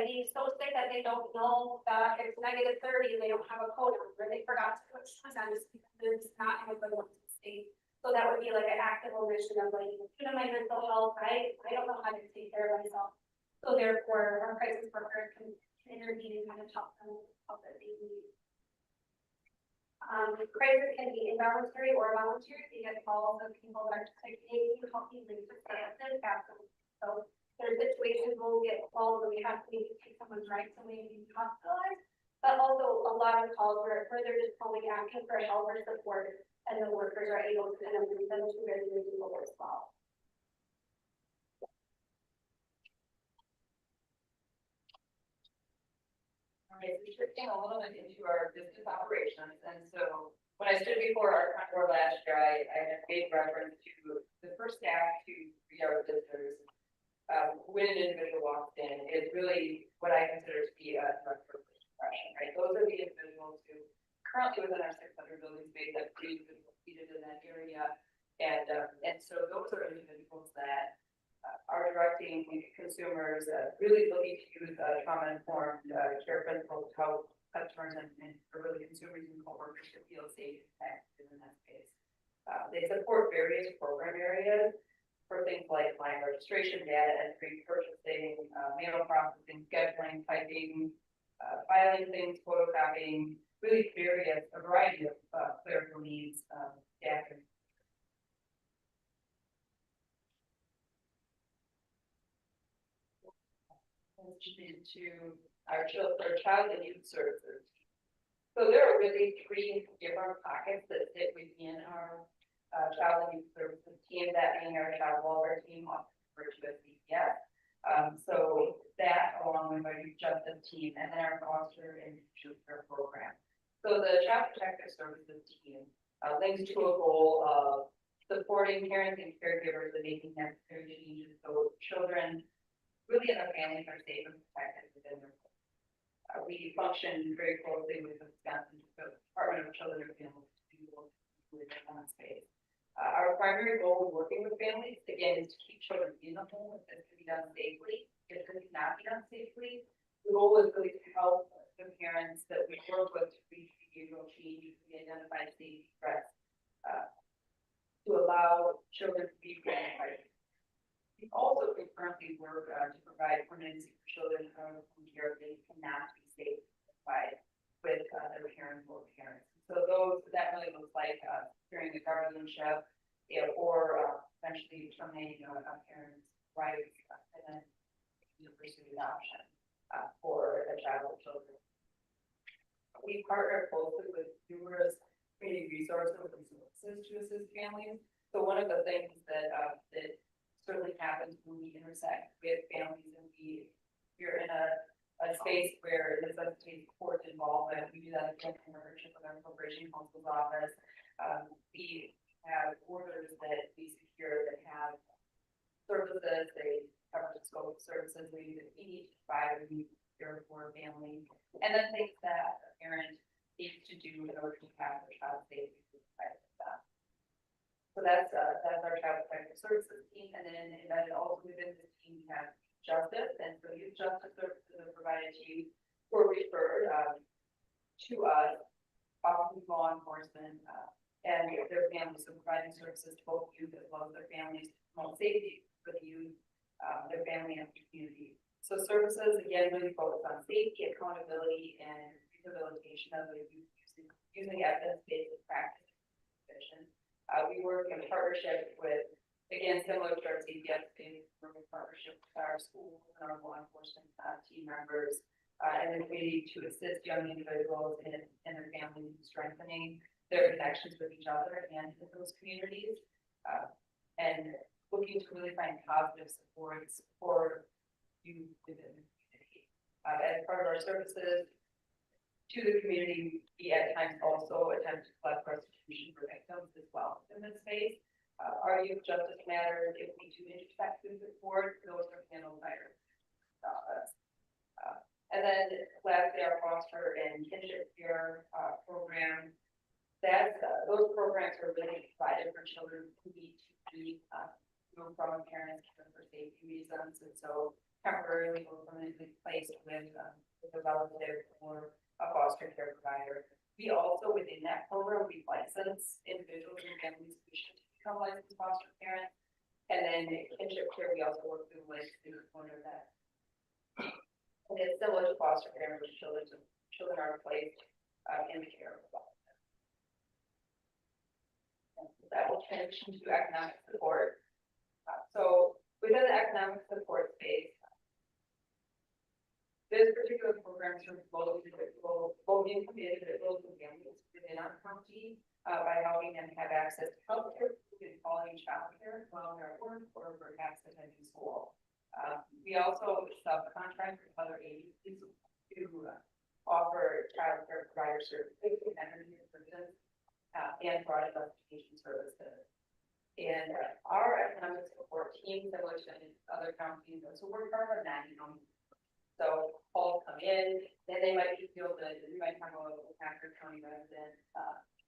being so sick that they don't know that it's -30 and they don't have a code number. They forgot to put shoes on just because it's not in a good state. So that would be like an active omission of like, due to my mental health, I don't know how to take care of myself. So therefore, our crisis workers can intervene and kind of help them that they need. Crisis can be involuntary or voluntary. You get calls of people that are just like, hey, can you help me leave this bathroom? So there's situations where we'll get calls where we have to maybe take someone's rights away and be hospitalized, but also a lot of calls where they're just calling asking for help or support, and the workers are able to kind of bring them to where they need to go as well. Right, so shifting a little bit into our business operations, and so when I stood before our front door last year, I had made reference to the first staff to greet our visitors. When an individual walks in, is really what I consider to be a direct first impression, right? Those are the individuals who currently within our 600 building space that we've been completed in that area. And so those are individuals that are directing consumers, really looking to use trauma-informed care principles to help customers and really consumers and coworkers to feel safe and protected in that space. They support various program areas for things like line registration, data entry, purchasing, mail processing, scheduling, typing, filing things, photocopying, really a variety of clerical needs, data. Into our child and youth services. So there are really three different pockets that sit within our child and youth services team, that being our child welfare team, often referred to as CPS. So that along with our youth justice team and then our foster and youth care program. So the child protective services team links to a goal of supporting parents and caregivers and making necessary changes so children really and their families are safe and protected within their home. We function very closely with the Wisconsin Department of Children and Families within that space. Our primary goal with working with families, again, is to keep children in the home if this can be done safely. If this cannot be done safely, the goal is really to help the parents that we work with to reach behavioral change, to identify safety threats, to allow children to be identified. We also currently work to provide permanency for children who care they cannot be safe by with their parents or parents. So that really looks like during the guardianship, or eventually terminating a parent's rights and then pursue adoption for a child or children. We partner closely with numerous community resources and services to assist families. So one of the things that certainly happens when we intersect with families and we're in a space where there's a state court involvement. We do that in partnership with our corporation counsel's office. We have orders that we secure that have services, they cover the scope of services we need to provide care for a family, and then things that a parent needs to do in order to have their child safe. So that's our child protective services team, and then embedded also within this team we have justice, and so youth justice services are provided to you or referred to us, often law enforcement and their families, so providing services to both youth as well as their families to promote safety for the youth, their family and community. So services again really focus on safety, accountability, and rehabilitation of the youth using evidence-based practice. We work in partnership with, again, similar to our CPS, we work in partnership with our schools and our law enforcement team members and the community to assist young individuals and their families in strengthening their connections with each other and with those communities, and looking to really find positive supports for youth within the community. As part of our services to the community, we at times also attempt to collect restitution for victims as well in this space. Our youth justice matters, if we do intersect with the court, those are handled by our office. And then lastly, our foster and kinship care program. Those programs are really provided for children who need to be moved from a parent's care for safety reasons, and so temporarily or permanently placed with a relative or a foster care provider. We also, within that program, we license individuals and families who wish to become licensed foster parents. And then kinship care, we also work through licensing under that. And it's similar to foster care, which children are placed in the care of adults. That will transition to economic support. So within the economic support space, this particular program serves low income individuals and families within our county by helping them have access to healthcare, quality childcare while they're at work or perhaps attending school. We also subcontract with other agencies to offer child care provider services and energy services and fraud investigation services. And our economic support team, similar to other counties, so we're part of a national. So calls come in, then they might be fielded, we might have a Packard County resident,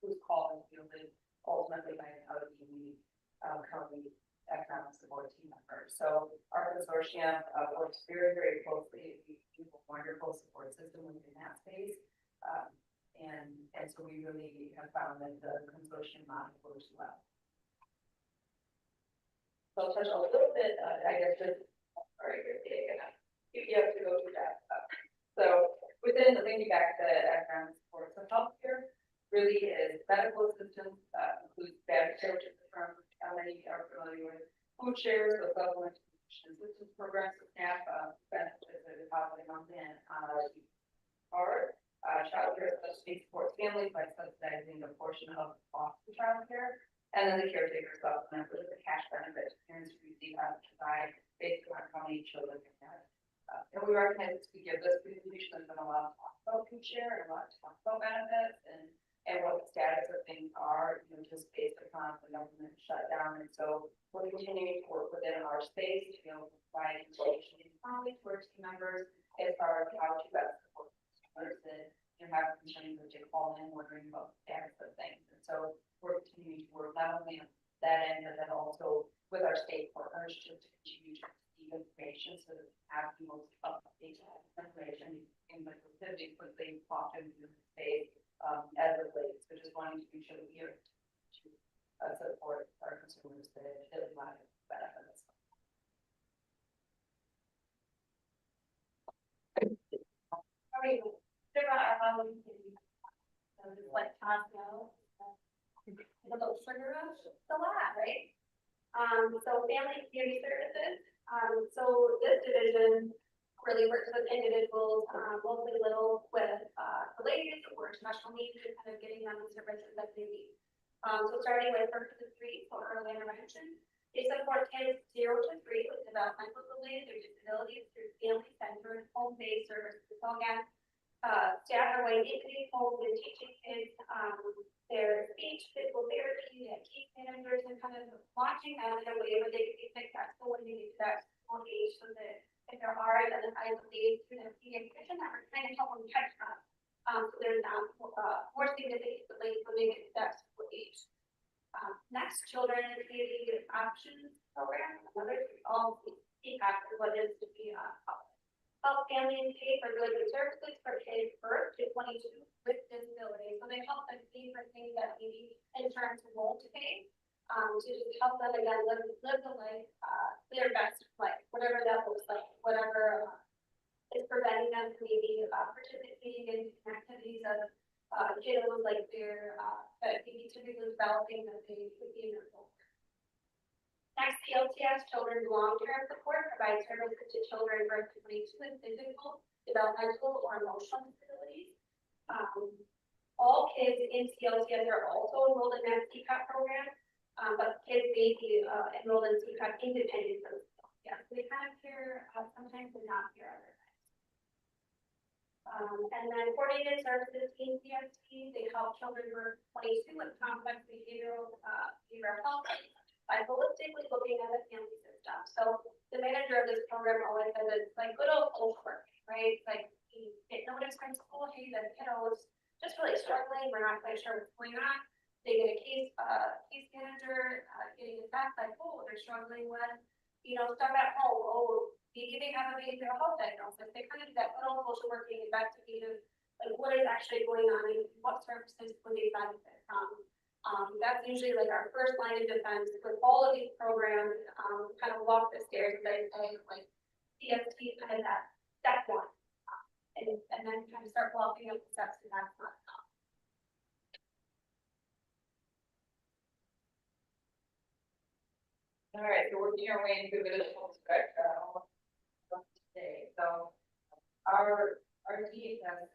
whose call is fielded ultimately by an out of the, county economic support team member. So our consortium, works very, very closely, we have a wonderful support system within that space. And so we really have found that the consortium model works well. So I'll touch a little bit, I guess, just, sorry, you have to go through that. So within the thinking back to economic support, so healthcare really is medical assistance, includes bad care, which is the term many are familiar with, food shares, so supplement assistance programs, for staff, benefits that are depositing on in or child care, especially supports families by subsidizing a portion of the cost of child care. And then the caretaker supplement, which is a cash benefit parents receive as provide based on how many children they have. And we recognize that we give this presentation, there's been a lot of talk about food share and a lot of talk about benefits and what the status of things are, just based upon the government shutdown. And so we're continuing to work within our space to be able to provide information internally to our team members as far as how to best support customers and have concerns that they call in wondering about the status of things. And so we're continuing to work not only on that end, but then also with our state partners to continue to receive information so that we have the most up-to-date information in the specific quickly often in the space as of late. So just wanting to make sure that we are to support our consumers that really want to benefits. All right, figure out how we can, just like Costco, the little sugar rush, it's a lot, right? So family community services, so this division really works with individuals, mostly little with, related or special needs and kind of getting them the services that they need. So starting with Purpose of Three for early intervention, they support kids 0 to 3 with developmental delays or disabilities through family-centered, home-based services. So again, staff are going into these homes and teaching kids their speech, physical therapy, and case managers, and kind of launching them in a way where they can be successful when they get to that school age, so that if there are identified delays to the pediatrician, that we're trying to help them catch them. So there's not more significant delays when they get to that school age. Next, children in the community options program, another all CPAC is what is to be help family and pay for goods and services for kids birth to 22 with disabilities. So they help them pay for things that maybe insurance won't pay. To just help them again live the life, their best life, whatever that looks like, whatever is preventing them from maybe participating in activities of kiddos like their maybe typically developing that they could be in their home. Next, PLTS, Children's Long-Term Support, provides services to children birth to 22 with physical, developmental, or emotional disabilities. All kids in CLTS are also enrolled in that CPAP program, but kids may be enrolled in CPAP independent from CLTS. They kind of care sometimes and not care other times. And then coordinated services in CSP, they help children birth 22 with complex behavioral health by holistically looking at the family system. So the manager of this program always says it's like good old social work, right? Like you get notice from school, hey, the kiddo is just really struggling, we're not quite sure what's going on. They get a case manager getting it back, like, oh, they're struggling with, stuff at home, oh, maybe they have a behavioral health diagnosis. They kind of do that good old social working investigative, like what is actually going on and what services would they benefit from. That's usually like our first line of defense with all of these programs, kind of walk the stairs, they say like CST kind of that step one, and then kind of start walking up the steps to that one. All right, so working our way into the spectrum today. So our DHS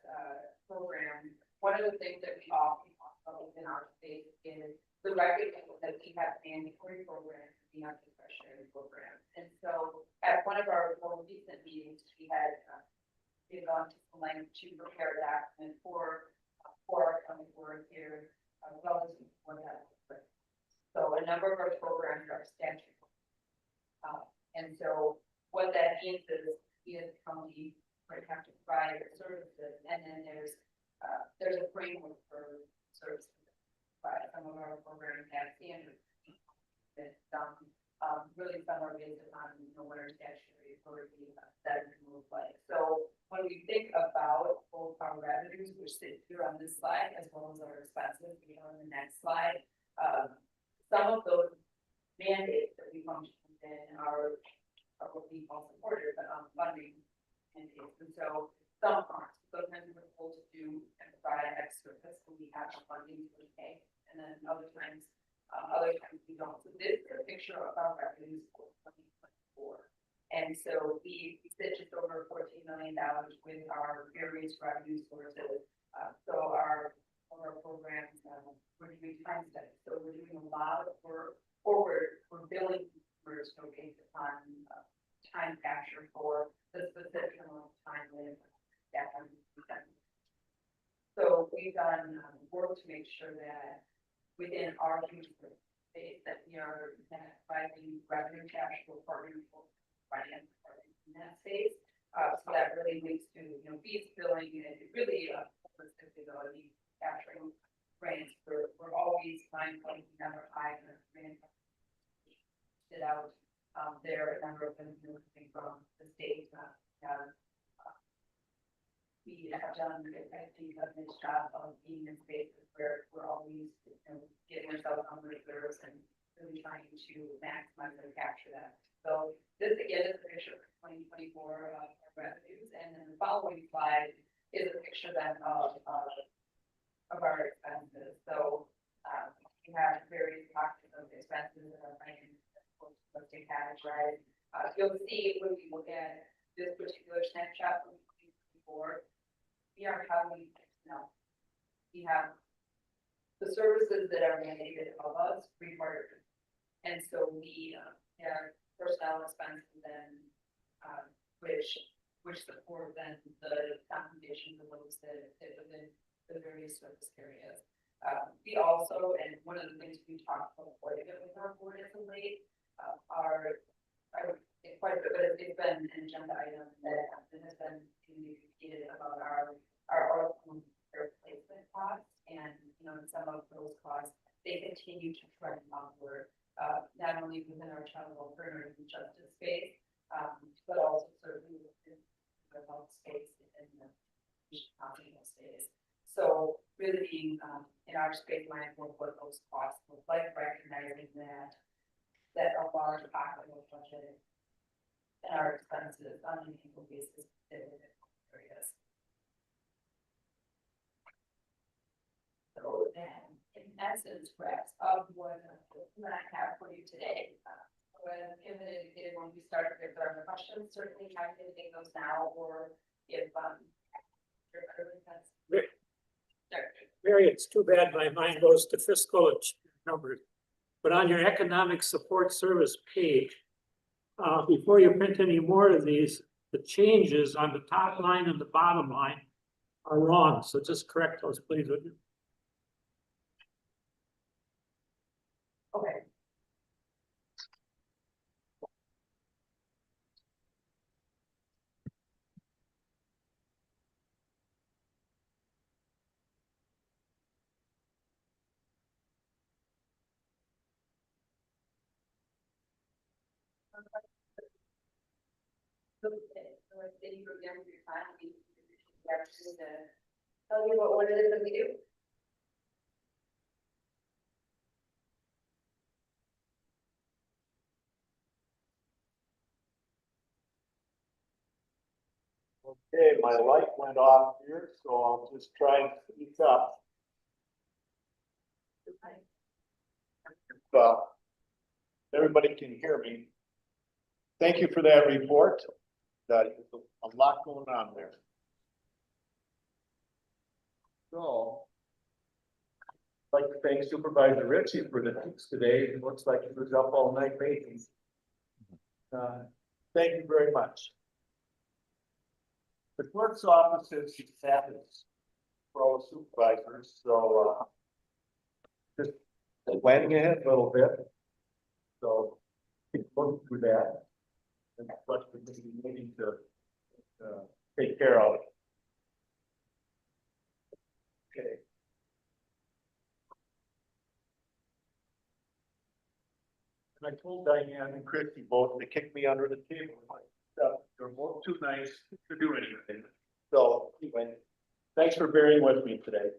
program, one of the things that we often talk about within our space is the recognition that we have mandatory programs, we have discretionary programs. And so at one of our more recent meetings, we had gone to some length to prepare a document for our county board here, relative to what that looks like. So a number of our programs are statute. And so what that means is we as a county have to provide their services, and then there's a framework for services. But some of our programs have standards that, really some are based upon, what our statutory authority that can look like. So when we think about both our revenues, which sit here on this slide, as well as our expenses, on the next slide, some of those mandates that we function within are what we call supported, funding mandates. And so some aren't. Sometimes we're told to do and provide extra fiscal, we have funding to pay, and then other times we don't. So this is a picture of our revenues for 2024. And so we sit just over $14 million with our various revenue sources. So our programs, we're doing time studies. So we're doing a lot of work, or we're billing customers based upon time capture for the specific amount of time that that can be done. So we've done work to make sure that within our huge space that we are providing revenue cash flow partnering for finance in that space. So that really leads to fees billing, and it really specifically capturing grants. We're always mindful we never hide the grant out. There are a number of them coming from the state. We have done, I think, a nice job of being in spaces where we're always, getting ourselves on reserves and really trying to maximize and capture that. So this again is a picture of 2024 revenues, and then the following slide is a picture then of our expenses. So we have various pockets of expenses that are supposed to categorize. You'll see when we look at this particular snapshot from 2024. We are having, we have the services that are mandated of us required, and so we have personnel expenses then, which support then the compensation of those that fit within the various service areas. We also, and one of the things we talked about quite a bit with our board as of late, quite a bit, but it's been an agenda item that has been communicated about our replacement costs, and some of those costs they continue to trend upward, not only within our child welfare and justice space, but also certainly within the health space and the hospital space. So really being in our space mindful of what those costs look like, recognizing that a large pocket of budget and our expenses on an annual basis in areas. So then, in essence, wraps up what I have for you today. When Kim indicated when we started, if there are questions, certainly happy to take those now, or if Mary, it's too bad my mind goes to fiscal numbers. But on your economic support service page, before you print any more of these, the changes on the top line and the bottom line are wrong. So just correct those, please, would you? okay. So thank you again for your time. We appreciate the opportunity to tell you what it is that we do. Okay, my light went off here, so I'll just try and speak up. If everybody can hear me. Thank you for that report. There's a lot going on there. So, I'd like to thank Supervisor Ritchie for the tips today. It looks like he was up all night making. Thank you very much. The clerk's office is established for all the supervisors, so just planning ahead a little bit. So keep looking through that. And what we're going to be needing to take care of. Okay. And I told Diane and Christie both to kick me under the table. They're both too nice to do anything. So anyway, thanks for bearing with me today.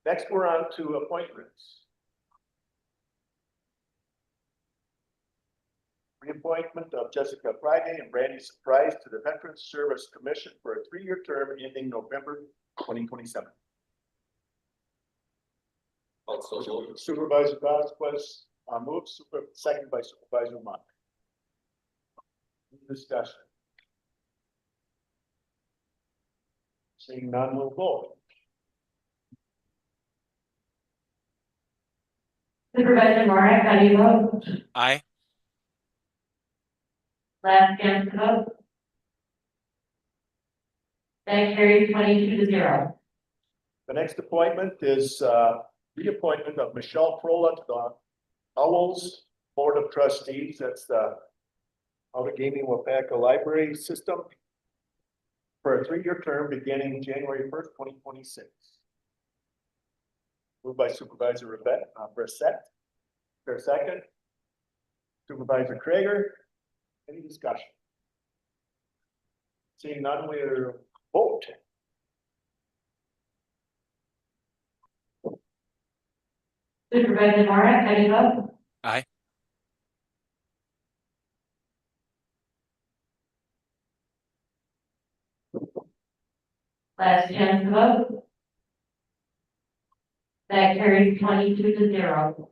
Next, we're on to appointments. Reappointment of Jessica Friday and Brandy Surprise to the Veterans Service Commission for a 3-year term ending November 2027. Supervisor Vasquez moves, second by Supervisor Monk. Discussion. Seeing none, we'll vote. Supervisor Morak, how do you vote? Aye. Last chance to vote. That carries 22-0. The next appointment is reappointment of Michelle Frola to the Owls Board of Trustees. That's the Outagamie Wapaka Library System for a 3-year term beginning January 1st, 2026. Moved by Supervisor Brissett. For a second. Supervisor Krager. Any discussion? Seeing none, we'll vote. Supervisor Morak, how do you vote? Aye. Last chance to vote. That carries 22-0. Do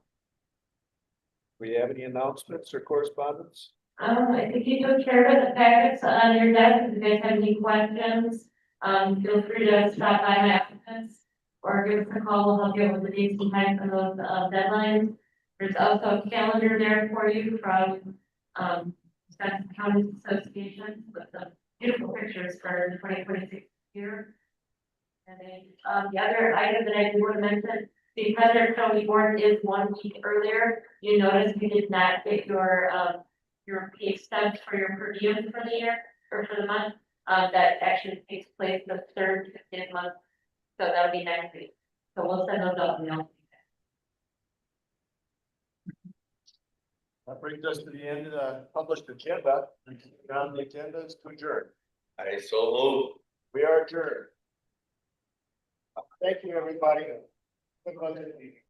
we have any announcements or correspondence? I think you took care of it, the packets on your desk. If you guys have any questions, feel free to stop by my office or give us a call. We'll help you with the dates and times for those deadlines. There's also a calendar there for you from Wisconsin County Association with the beautiful pictures for the 2026 year. And then the other item that I do want to mention, the President County Board is 1 week earlier. You notice you did not get your pay stubs for your per diem for the year or for the month. That actually takes place the 3rd Tuesday of the month. So that'll be next week. So we'll send those out now. That brings us to the end of the published agenda. On the agenda is to adjourn. I so move. We are adjourned. Thank you, everybody. Good luck in the meeting.